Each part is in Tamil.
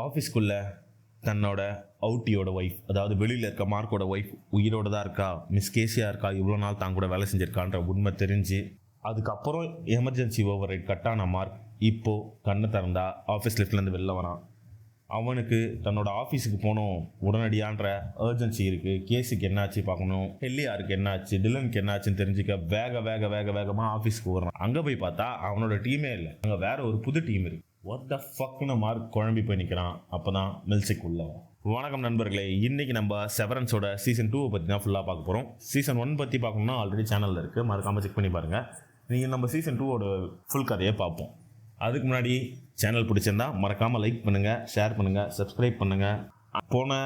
ஆஃபீஸ்க்குள்ளே தன்னோட அவுட்டியோட ஒய்ஃப், அதாவது வெளியில் இருக்க மார்க்கோட ஒய்ஃப் உயிரோடு தான் இருக்கா, மிஸ் கேசியாக இருக்கா, இவ்வளோ நாள் தான் கூட வேலை செஞ்சுருக்கான்ற உண்மை தெரிஞ்சு அதுக்கப்புறம் எமர்ஜென்சி ஓவர் ரைட் கட்டான மார்க் இப்போது கண்ணை திறந்தா ஆஃபீஸ் லிஃப்ட்லேருந்து வெளில வரான். அவனுக்கு தன்னோட ஆஃபீஸுக்கு போகணும் உடனடியான்ற அர்ஜென்சி இருக்குது. கேஸுக்கு என்னாச்சு பார்க்கணும், ஹெல்லியாருக்கு என்னாச்சு, டிலனுக்கு என்னாச்சுன்னு தெரிஞ்சுக்க வேகமாக ஆஃபீஸ்க்கு வர்றான். அங்கே போய் பார்த்தா அவனோட டீமே இல்லை, அங்கே வேற ஒரு புது டீம் இருக்குது. வாட் த ஃபக்னு மார்க் குழம்பி போய் நிற்கிறான். அப்போ தான் மில்சிக் உள்ள. வணக்கம் நண்பர்களே, இன்றைக்கி நம்ம செவரன்ஸோட சீசன் 2 பற்றி தான் ஃபுல்லாக பார்க்க போகிறோம். சீசன் 1 பற்றி பார்க்கணும்னா ஆல்ரெடி சேனலில் இருக்குது, மறக்காமல் செக் பண்ணி பாருங்கள். நீங்கள் நம்ம சீசன் 2 ஃபுல் கதையை பார்ப்போம். அதுக்கு முன்னாடி சேனல் பிடிச்சிருந்தா மறக்காமல் லைக் பண்ணுங்கள், ஷேர் பண்ணுங்கள், சப்ஸ்கிரைப் பண்ணுங்கள். போன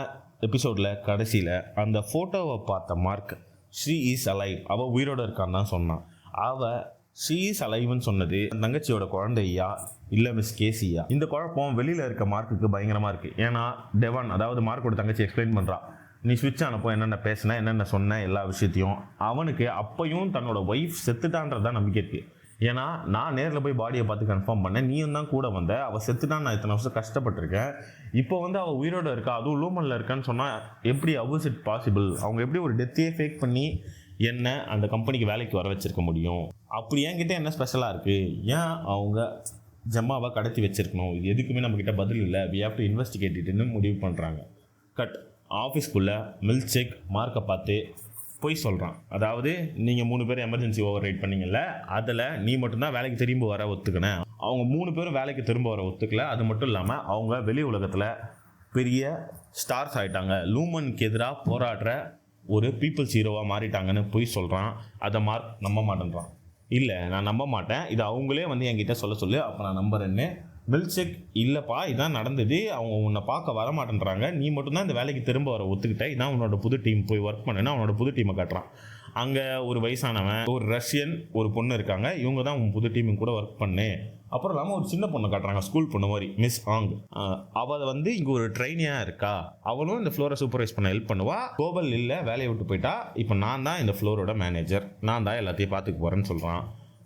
எபிசோடில் கடைசியில் அந்த ஃபோட்டோவை பார்த்த மார்க் ஷீ இஸ் அலைவ், அவள் உயிரோடு இருக்கான்னு தான் சொன்னான். அவள் ஷீ இஸ் அலைவ்னு சொன்னது தங்கச்சியோட குழந்தையா இல்லை மிஸ் கேசியா? இந்த குழப்பம் வெளியில் இருக்க மார்க்குக்கு பயங்கரமாக இருக்குது. ஏன்னா டெவான், அதாவது மார்க்கோட தங்கச்சி எக்ஸ்பிளைன் பண்ணுறான். நீ ஸ்விட்ச் ஆனப்போ என்னென்ன பேசின, என்னென்ன சொன்ன, எல்லா விஷயத்தையும். அவனுக்கு அப்பையும் தன்னோட ஒய்ஃப் செத்துட்டான்றதான் நம்பிக்கை இருக்குது. ஏன்னா நான் நேரில் போய் பாடியை பார்த்து கன்ஃபார்ம் பண்ணேன், நீயும் தான் கூட வந்த. அவள் செத்துட்டான், நான் இத்தனை வருஷம் கஷ்டப்பட்டிருக்கேன். இப்போ அவள் உயிரோடு இருக்கா, அதுவும் லூமனில் இருக்கான்னு சொன்னால் எப்படி ஹவ் இட் பாசிபிள்? அவங்க எப்படி ஒரு டெத்தையே ஃபேக் பண்ணி என்ன அந்த கம்பெனிக்கு வேலைக்கு வர வச்சிருக்க முடியும்? அப்படி என்கிட்ட என்ன ஸ்பெஷலாக இருக்குது? ஏன் அவங்க ஜம்மாவை கடத்தி வச்சிருக்கணும்? இது எதுக்குமே நம்மக்கிட்ட பதில் இல்லை. வி ஹேவ் டு இன்வெஸ்டிகேட் இட்னு முடிவு பண்ணுறாங்க. கட். ஆஃபீஸ்க்குள்ளே மில்சேக் மார்க்கை பார்த்து போய் சொல்கிறான். அதாவது நீங்கள் 3 பேர் எமர்ஜென்சி ஓவர் ரைட் பண்ணீங்கல்ல, அதில் நீ மட்டும்தான் வேலைக்கு திரும்ப வர ஒத்துக்கினேன். அவங்க 3 பேரும் வேலைக்கு திரும்ப வர ஒத்துக்கல. அது மட்டும் இல்லாமல் அவங்க வெளி உலகத்தில் பெரிய ஸ்டார்ஸ் ஆகிட்டாங்க, லூமனுக்கு எதிராக போராடுற ஒரு பீப்புள்ஸ் ஹீரோவாக மாறிட்டாங்கன்னு போய் சொல்கிறான். அதை மார்க் நம்ப மாட்டேன்றான். இல்லை, நான் நம்ப மாட்டேன், இது அவங்களே என்கிட்ட சொல்ல சொல்லு, அப்போ நான் நம்புறேன்னு. மில்சேக், இல்லைப்பா இதான் நடந்தது, அவங்க உன்னை பார்க்க வர மாட்டேன்றாங்க, நீ மட்டும்தான் இந்த வேலைக்கு திரும்ப வர ஒத்துக்கிட்ட, இதான் உன்னோட புது டீம், போய் ஒர்க் பண்ணுன்னா அவனோட புது டீமை காட்டுறான். அங்கே ஒரு வயசானவன், ஒரு ரஷ்யன், ஒரு பொண்ணு இருக்காங்க. இவங்க தான் உன் புது டீமுக்கு கூட ஒர்க் பண்ணு. அப்புறம் இல்லாமல் ஒரு சின்ன பொண்ணை காட்டுறாங்க, ஸ்கூல் பொண்ணு மாதிரி, மிஸ் ஆங். அவள் இங்கே ஒரு ட்ரைனியாக இருக்கா. அவளும் இந்த ஃப்ளோரை சூப்பர்வைஸ் பண்ண ஹெல்ப் பண்ணுவா. கோபல் இல்லை, வேலையை விட்டு போயிட்டா. இப்போ நான் தான் இந்த ஃப்ளோரோட மேனேஜர், நான் தான் எல்லாத்தையும் பார்த்துக்க போகிறேன்னு சொல்கிறான்.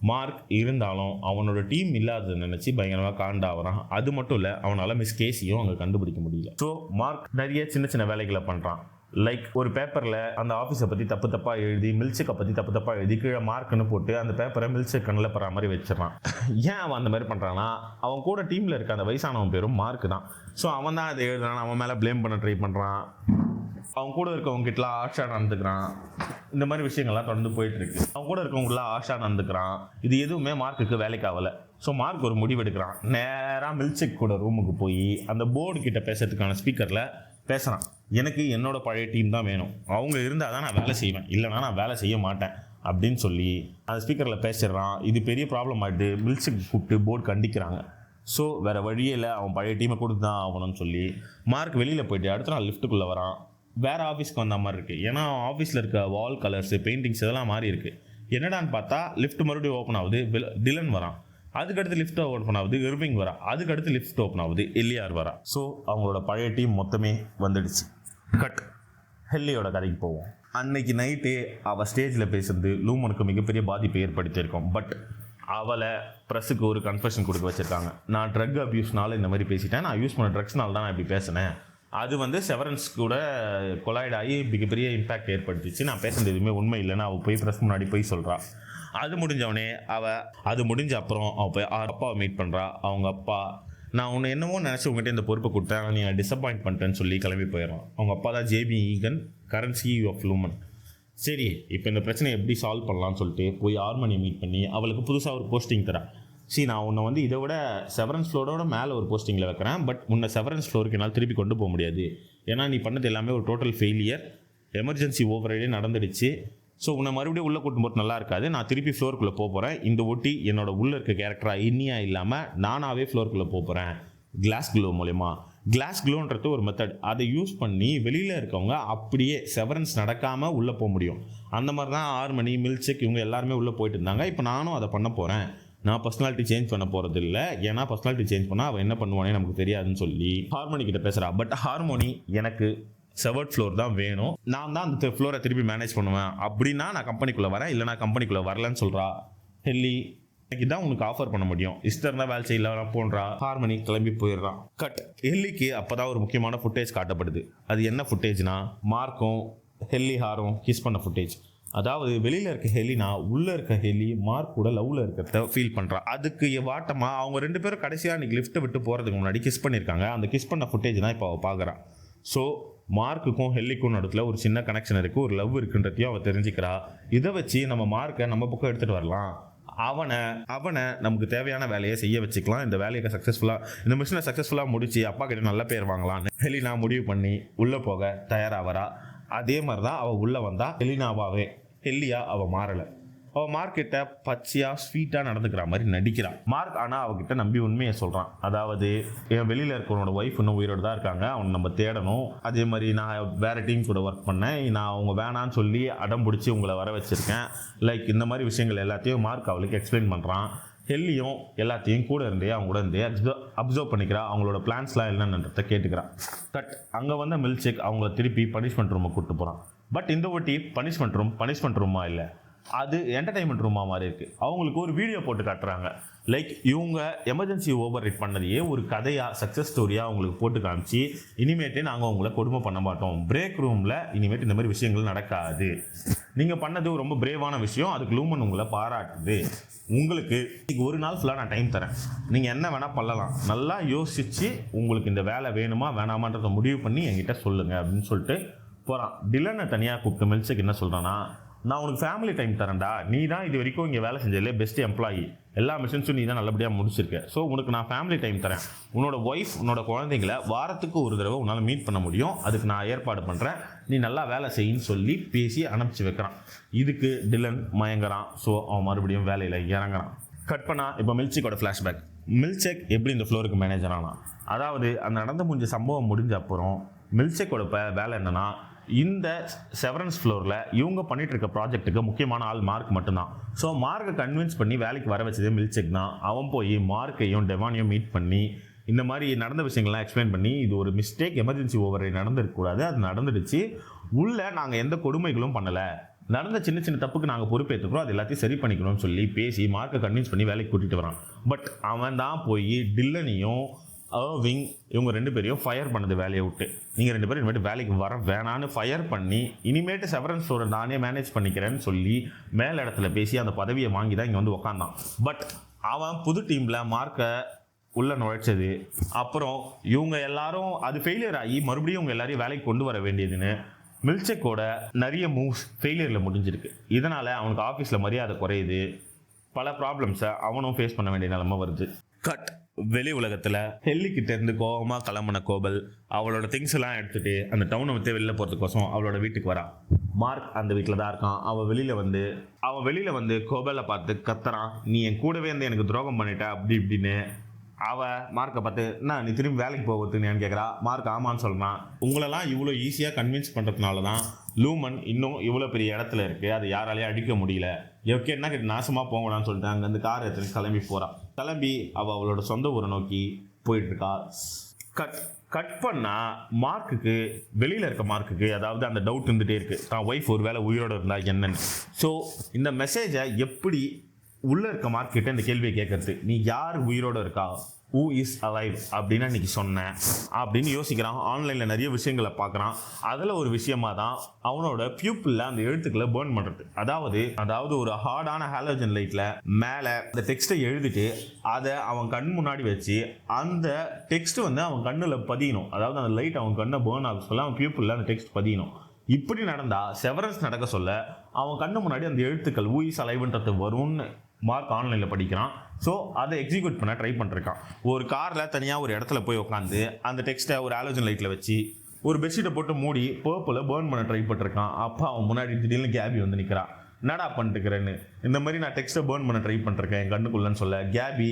மார்க் இருந்தாலும் அவனோட டீம் இல்லாததை நினச்சி பயங்கரமாக காண்டாகிறான். அது மட்டும் இல்லை, அவனால் மிஸ் கேசியும் அங்கே கண்டுபிடிக்க முடியல. ஸோ மார்க் நிறைய சின்ன வேலைகளை பண்ணுறான். லைக் ஒரு பேப்பரில் அந்த ஆஃபீஸை பற்றி தப்பாக எழுதி, மில்சேக்கை பற்றி தப்பாக எழுதி கீழே மார்க்குன்னு போட்டு அந்த பேப்பரை மில்சேக் கண்ணில் படுற மாதிரி வச்சிடறான். ஏன் அவன் அந்த மாதிரி பண்ணுறான்னா, அவன் கூட டீமில் இருக்க அந்த வயசானவன் பேரும் மார்க் தான். ஸோ அவன் தான் அதை எழுதுறான், அவன் மேலே ப்ளேம் பண்ண ட்ரை பண்ணுறான். அவன் கூட இருக்கவங்ககிட்டலாம் ஆஷா நடந்துக்கிறான். இந்த மாதிரி விஷயங்கள்லாம் தொடர்ந்து போயிட்டுருக்கு. அவன் கூட இருக்கவங்களாம் ஆஷா நடந்துக்கிறான். இது எதுவுமே மார்க்குக்கு வேலைக்கு ஆகலை. ஸோ மார்க் ஒரு முடிவு எடுக்கிறான். நேராக மில்சேக் கூட ரூமுக்கு போய் அந்த போர்டு கிட்ட பேசுறதுக்கான ஸ்பீக்கரில் பேசுகிறான். எனக்கு என்னோட பழைய டீம் தான் வேணும், அவங்க இருந்தால் தான் நான் வேலை செய்வேன், இல்லைனா நான் வேலை செய்ய மாட்டேன் அப்படின்னு சொல்லி அந்த ஸ்பீக்கரில் பேசிடுறான். இது பெரிய ப்ராப்ளம் ஆகிடுது. மில்சேக் கூப்பிட்டு போர்டு கண்டிக்கிறாங்க. ஸோ வேறு வழியில் அவன் பழைய டீமை கொடுத்து தான் ஆகணும்னு சொல்லி மார்க் வெளியில் போயிட்டு அடுத்த நாள் லிஃப்ட்டுக்குள்ளே வரான். வேறு ஆஃபீஸ்க்கு வந்த மாதிரி இருக்குது. ஏன்னா ஆஃபீஸில் இருக்க வால் கலர்ஸு, பெயிண்டிங்ஸ் இதெல்லாம் மாறி இருக்குது. என்னடான்னு பார்த்தா லிஃப்ட் மறுபடியும் ஓப்பன் ஆகுது, டிலன் வரான். அதுக்கடுத்து லிஃப்ட் ஓப்பன் ஆகுது, இர்விங் வரா. அதுக்கடுத்து லிஃப்ட் ஓப்பன் ஆகுது, எல்லியார் வரா. ஸோ அவங்களோட பழைய டீம் மொத்தமே வந்துடுச்சு. கட். ஹெல்லியோட கதைக்கு போவோம். அன்னைக்கு நைட்டே அவள் ஸ்டேஜில் பேசுறது லூமனுக்கு மிகப்பெரிய பாதிப்பை ஏற்படுத்தியிருக்கோம். பட் அவளை ப்ரெஸ்ஸுக்கு ஒரு கன்ஃபெஷன் கொடுக்க வச்சுருக்காங்க. நான் ட்ரக் அப்யூஸ்னால இந்த மாதிரி பேசிட்டேன், நான் யூஸ் பண்ண ட்ரக்ஸ்னால தான் நான் இப்படி பேசினேன். அது செவரன்ஸ் கூட கொலாய்ட் ஆகி மிகப்பெரிய இம்பேக்ட் ஏற்படுத்திச்சு. நான் பேசுறது எதுவுமே உண்மை இல்லைன்னு அவள் போய் ப்ரெஸ் முன்னாடி போய் சொல்கிறா. அது முடிஞ்ச அப்புறம் அவள் போய் அப்பாவை மீட் பண்ணுறா. அவங்க அப்பா, நான் உன்னை என்னவோ நினச்சி உங்கள்கிட்ட இந்த பொறுப்பை கொடுத்தேன், நீ டிசப்பாயிண்ட் பண்ணிட்டேன்னு சொல்லி கிளம்பி போயிடுறான். அவங்க அப்பா தான் JP Egan, current CEO of Lumen. சரி, இப்போ இந்த பிரச்சனையை எப்படி சால்வ் பண்ணலான்னு சொல்லிட்டு போய் ஹார்மோனியை மீட் பண்ணி அவளுக்கு புதுசாக ஒரு போஸ்டிங் தரா. நான் உன்னை இதை விட செவரன்ஸ் ஃப்ளோரோட மேலே ஒரு போஸ்டிங்கில் வைக்கிறேன். பட் உன்னை செவரன்ஸ் ஃப்ளோருக்கு என்னால் திருப்பி கொண்டு போக முடியாது. ஏன்னா நீ பண்ணது எல்லாமே ஒரு டோட்டல் ஃபெயிலியர், எமர்ஜென்சி ஓவர் ரைடே நடந்துடுச்சு. ஸோ உன்னை மறுபடியும் உள்ளே கூட்டும் போது நல்லா இருக்காது. நான் திருப்பி ஃப்ளோருக்குள்ளே போகிறேன். இந்த ஒட்டி என்னோட உள்ளே இருக்க கேரக்டராக இன்னியாக இல்லாமல் நானாகவே ஃப்ளோருக்குள்ளே போகிறேன். கிளாஸ் க்ளோ மூலமா. கிளாஸ் க்ளோன்றது ஒரு மெத்தட். அதை யூஸ் பண்ணி வெளியில் இருக்கவங்க அப்படியே செவரன்ஸ் நடக்காமல் உள்ளே போக முடியும். அந்த மாதிரி தான் ஹார்மனி, மில்சேக் இவங்க எல்லாருமே உள்ளே போயிட்டு இருந்தாங்க. இப்போ நானும் அதை பண்ண போகிறேன். நான் பர்சனாலிட்டி சேஞ்ச் பண்ண போகிறது இல்லை, ஏன்னா பர்சனாலிட்டி சேஞ்ச் பண்ணால் அவன் என்ன பண்ணுவானே நமக்கு தெரியாதுன்னு சொல்லி ஹார்மோனி கிட்ட பேசுகிறா. பட் ஹார்மோனி, எனக்கு செவர்ட் ஃப்ளோர் தான் வேணும், நான் தான் அந்த ஃப்ளோரை திருப்பி மேனேஜ் பண்ணுவேன், அப்படின்னா நான் கம்பெனிக்குள்ளே வரேன், இல்லை நான் கம்பெனிக்குள்ளே வரலன்னு சொல்கிறா. ஹெல்லி இதான் உனக்கு ஆஃபர் பண்ண முடியும். இஷ்டம் இருந்தால் வேலை செய்யல போன்றா ஹார்மனி கிளம்பி போயிடுறான். கட். ஹெல்லிக்கு அப்போதான் ஒரு முக்கியமான ஃபுட்டேஜ் காட்டப்படுது. அது என்ன ஃபுட்டேஜ்னா மார்க்கும் ஹெல்லி ஹாரும் கிஸ் பண்ண ஃபுட்டேஜ். அதாவது வெளியில் இருக்க ஹெலினா உள்ளே இருக்க ஹெலி மார்க் கூட லவ்வில் இருக்கிறத ஃபீல் பண்ணுறான். அதுக்கு வாட்டமாக அவங்க 2 பேரும் கடைசியாக அன்றைக்கி லிஃப்ட்டை விட்டு போகிறதுக்கு முன்னாடி கிஸ் பண்ணியிருக்காங்க. அந்த கிஸ் பண்ண ஃபுட்டேஜ் தான் இப்போ அவள் பார்க்குறான். ஸோ மார்க்குக்கும் ஹெல்லிக்கும் நடுவில் ஒரு சின்ன கனெக்ஷன் இருக்குது, ஒரு லவ் இருக்குன்றதையும் அவள் தெரிஞ்சுக்கிறா. இதை வச்சு நம்ம மார்க்கை நம்ம பக்கம் எடுத்துகிட்டு வரலாம், அவனை நமக்கு தேவையான வேலையை செய்ய வச்சுக்கலாம், இந்த வேலையை சக்ஸஸ்ஃபுல்லாக இந்த மிஷினை சக்ஸஸ்ஃபுல்லாக முடிச்சு அப்பா கிட்ட நல்ல பேர் வாங்கலான்னு ஹெலினா முடிவு பண்ணி உள்ளே போக தயாராகிறா. அதே மாதிரி தான் அவள் உள்ளே வந்தால் ஹெலினாவாகவே ஹெல்லியா அவள் மாறலை. அவள் மார்க்கிட்ட பச்சையாக ஸ்வீட்டாக நடந்துக்கிற மாதிரி நடிக்கிறான். மார்க் ஆனால் அவகிட்ட நம்பி உண்மையை சொல்கிறான். அதாவது என் வெளியில் இருக்கிறவனோட ஒய்ஃப் இன்னும் உயிரோடு தான் இருக்காங்க, அவனை நம்ம தேடணும். அதே மாதிரி நான் வேறு டீம் கூட ஒர்க் பண்ணேன், நான் அவங்க வேணான்னு சொல்லி அடம் பிடிச்சி உங்களை வர வச்சுருக்கேன். லைக் இந்த மாதிரி விஷயங்கள் எல்லாத்தையும் மார்க் அவளுக்கு எக்ஸ்பிளைன் பண்ணுறான். ஹெல்லியும் எல்லாத்தையும் கூட அவங்க கூட இருந்தே அப்சர்வ் பண்ணிக்கிறா. அவங்களோட பிளான்ஸ்லாம் என்னன்றதை கேட்டுக்கிறான். கட். அங்கே வந்த மில்க்ஷேக் அவங்கள திருப்பி பனிஷ்மெண்ட் ரூமை கூப்பிட்டு போகிறான். பட் இந்த வாட்டி பனிஷ்மெண்ட் ரூமா இல்லை, அது என்டர்டைன்மெண்ட் ரூமாக மாதிரி இருக்குது. அவங்களுக்கு ஒரு வீடியோ போட்டு காட்டுறாங்க. லைக் இவங்க எமர்ஜென்சி ஓவர் ரைட் பண்ணதையே ஒரு கதையாக சக்ஸஸ் ஸ்டோரியாக அவங்களுக்கு போட்டு காமிச்சு இனிமேட்டு நாங்கள் உங்களை கொடுமை பண்ண மாட்டோம், பிரேக் ரூமில் இனிமேட்டு இந்த மாதிரி விஷயங்கள் நடக்காது, நீங்கள் பண்ணது ரொம்ப பிரேவான விஷயம், அதுக்கு லூமன் உங்களை பாராட்டுது, உங்களுக்கு இன்றைக்கி ஒரு நாள் ஃபுல்லாக நான் டைம் தரேன், நீங்கள் என்ன வேணால் பண்ணலாம், நல்லா யோசித்து உங்களுக்கு இந்த வேலை வேணுமா வேணாமான்றதை முடிவு பண்ணி என்கிட்ட சொல்லுங்கள் அப்படின்னு சொல்லிட்டு போகிறான். டிலனை தனியாக கூப்பிட்டு மில்க்ஷேக் என்ன சொல்கிறான்னா, நான் உனக்கு ஃபேமிலி டைம் தரேன்டா, நீ தான் இது வரைக்கும் இங்கே வேலை செஞ்சதில்லே பெஸ்ட் எம்ப்ளாயி, எல்லா மிஷன்ஸும் நீ தான் நல்லபடியாக முடிச்சிருக்க, ஸோ உனக்கு நான் ஃபேமிலி டைம் தரேன், உன்னோட ஒய்ஃப் உன்னோட குழந்தைங்கள வாரத்துக்கு ஒரு தடவை உன்னால் மீட் பண்ண முடியும், அதுக்கு நான் ஏற்பாடு பண்ணுறேன், நீ நல்லா வேலை செய்யின்னு சொல்லி பேசி அனுப்பிச்சி வைக்கிறான். இதுக்கு டிலன் மயங்குறான். ஸோ அவன் மறுபடியும் வேலையில் இறங்குறான். கட் பண்ணால் இப்போ மில்க்ஷேக்கோட ஃப்ளாஷ்பேக். மில்க்ஷேக் எப்படி இந்த ஃப்ளோருக்கு மேனேஜர் ஆனா, அதாவது அந்த நடந்து முடிஞ்ச சம்பவம் முடிஞ்ச அப்புறம் மில்க்ஷேக்கோட வேலை என்னென்னா, இந்த செவரன்ஸ் ஃப்ளோரில் இவங்க பண்ணிட்டு இருக்க ப்ராஜெக்ட்டுக்கு முக்கியமான ஆள் மார்க் மட்டும்தான். ஸோ மார்க்கை கன்வின்ஸ் பண்ணி வேலைக்கு வர வச்சதே மில்க்ஷேக் தான். அவன் போய் மார்க்கையும் டெவானையும் மீட் பண்ணி இந்த மாதிரி நடந்த விஷயங்கள்லாம் எக்ஸ்பிளைன் பண்ணி, இது ஒரு மிஸ்டேக், எமர்ஜென்சி ஓவர் நடந்துருக்கக்கூடாது, அது நடந்துடுச்சு, உள்ளே நாங்கள் எந்த கொடுமைகளும் பண்ணலை, நடந்த சின்ன சின்ன தப்புக்கு நாங்கள் பொறுப்பேற்றுக்கிறோம், அது எல்லாத்தையும் சரி பண்ணிக்கணும்னு சொல்லி பேசி மார்க்கை கன்வின்ஸ் பண்ணி வேலைக்கு கூட்டிகிட்டு வரான். பட் அவன் தான் போய் டில்லனையும் அர்விங் இவங்க 2 பேரையும் ஃபயர் பண்ணது வேலையை விட்டு. நீங்கள் 2 பேரும் இனிமேட்டு வேலைக்கு வர வேணான்னு ஃபயர் பண்ணி இனிமேட்டு செவரன்ஸ் ஸ்டோரை நானே மேனேஜ் பண்ணிக்கிறேன்னு சொல்லி மேல் இடத்துல பேசி அந்த பதவியை வாங்கி தான் இங்கே வந்து உக்காந்தான். பட் அவன் புது டீமில் மார்க்கை உள்ளே நுழைச்சது அப்புறம் இவங்க எல்லாரும் அது ஃபெயிலியர் ஆகி மறுபடியும் இவங்க எல்லாரையும் வேலைக்கு கொண்டு வர வேண்டியதுன்னு மில்க்ஷேக்கோட நிறைய மூவ்ஸ் ஃபெயிலியரில் முடிஞ்சிருக்கு. இதனால் அவனுக்கு ஆஃபீஸில் மரியாதை குறையுது, பல ப்ராப்ளம்ஸை அவனும் ஃபேஸ் பண்ண வேண்டிய நிலைமை வருது. கட். வெளி உலகத்தில் ஹெல்லிக்கிட்ட இருந்து கோபமாக கிளம்புன கோபல் அவளோட திங்ஸ் எல்லாம் எடுத்துகிட்டு அந்த டவுனை விட்டு வெளியில் போகிறதுக்கோசம் அவளோட வீட்டுக்கு வரான். மார்க் அந்த வீட்டில் தான் இருக்கான். அவன் வெளியில் வந்து கோபலை பார்த்து கத்துறான், நீ என் கூடவே இருந்து எனக்கு துரோகம் பண்ணிட்ட அப்படி இப்படின்னு. அவள் மார்க்கை பார்த்து, என்ன நீ திரும்பி வேலைக்கு போகிறதுன்னு கேட்குறா. மார்க் ஆமான்னு சொல்கிறான். உங்களெல்லாம் இவ்வளோ ஈஸியாக கன்வின்ஸ் பண்ணுறதுனால தான் லூமன் இன்னும் இவ்வளோ பெரிய இடத்துல இருக்குது, அது யாராலையும் அடிக்க முடியல, ஓகே என்ன கிட்ட நாசமாக போங்கடான்னு சொல்லிட்டு அங்கேருந்து கார் எடுத்துன்னு கிளம்பி போகிறான். கிளம்பி அவளோட சொந்த ஊரை நோக்கி போயிட்டுருக்கா. கட் பண்ணால் மார்க்குக்கு வெளியில் இருக்க மார்க்குக்கு அதாவது அந்த டவுட் இருந்துகிட்டே இருக்குது, தான் ஒய்ஃப் ஒரு வேளை உயிரோடு இருந்தால் என்னன்னு. ஸோ இந்த மெசேஜை எப்படி உள்ளே இருக்க மார்க்கிட்ட இந்த கேள்வியை கேட்கறது, நீ யார் உயிரோடு இருக்கா, ஹூ இஸ் அலைவ் அப்படின்னு அன்றைக்கி சொன்னேன் அப்படின்னு யோசிக்கிறான். ஆன்லைனில் நிறைய விஷயங்களை பார்க்குறான். அதில் ஒரு விஷயமாக தான் அவனோட பியூப்பிளில் அந்த எழுத்துக்களை பேர்ன் பண்ணுறது. அதாவது ஒரு ஹார்டான ஹாலோஜன் லைட்டில் மேலே அந்த டெக்ஸ்ட்டை எழுதிட்டு அதை அவன் கண் முன்னாடி வச்சு அந்த டெக்ஸ்ட் வந்து அவன் கண்ணில் பதியணும். அதாவது அந்த லைட் அவன் கண்ணை பேர்ன் ஆக சொல்ல அவன் பியூப்பிளில் அந்த டெக்ஸ்ட் பதியணும். இப்படி நடந்தால் செவரன்ஸ் நடக்க சொல்ல அவன் கண்ணு முன்னாடி அந்த எழுத்துக்கள் ஹூ இஸ் அலைவ்ன்றது வரும்னு மார்க் ஆன்லைனில் படிக்கிறான். ஸோ அதை எக்ஸிக்யூட் பண்ண ட்ரை பண்ணிருக்கான். ஒரு காரில் தனியாக ஒரு இடத்துல போய் உட்காந்து அந்த டெக்ஸ்ட்டை ஒரு ஹாலோஜன் லைட்டில் வச்சு ஒரு பெட்ஷீட்டை போட்டு மூடி பர்பிளை பேர்ன் பண்ண ட்ரை பண்ணிருக்கான். அப்போ அவன் முன்னாடி திடீர்னு கேபி வந்து நிற்கிறான். என்னடா பண்ணிட்டுக்கிறேன்னு, இந்த மாதிரி நான் டெக்ஸ்ட்டை பேர்ன் பண்ண ட்ரை பண்ணிருக்கேன் என் கண்ணுக்குள்ளன்னு சொல்ல, கேபி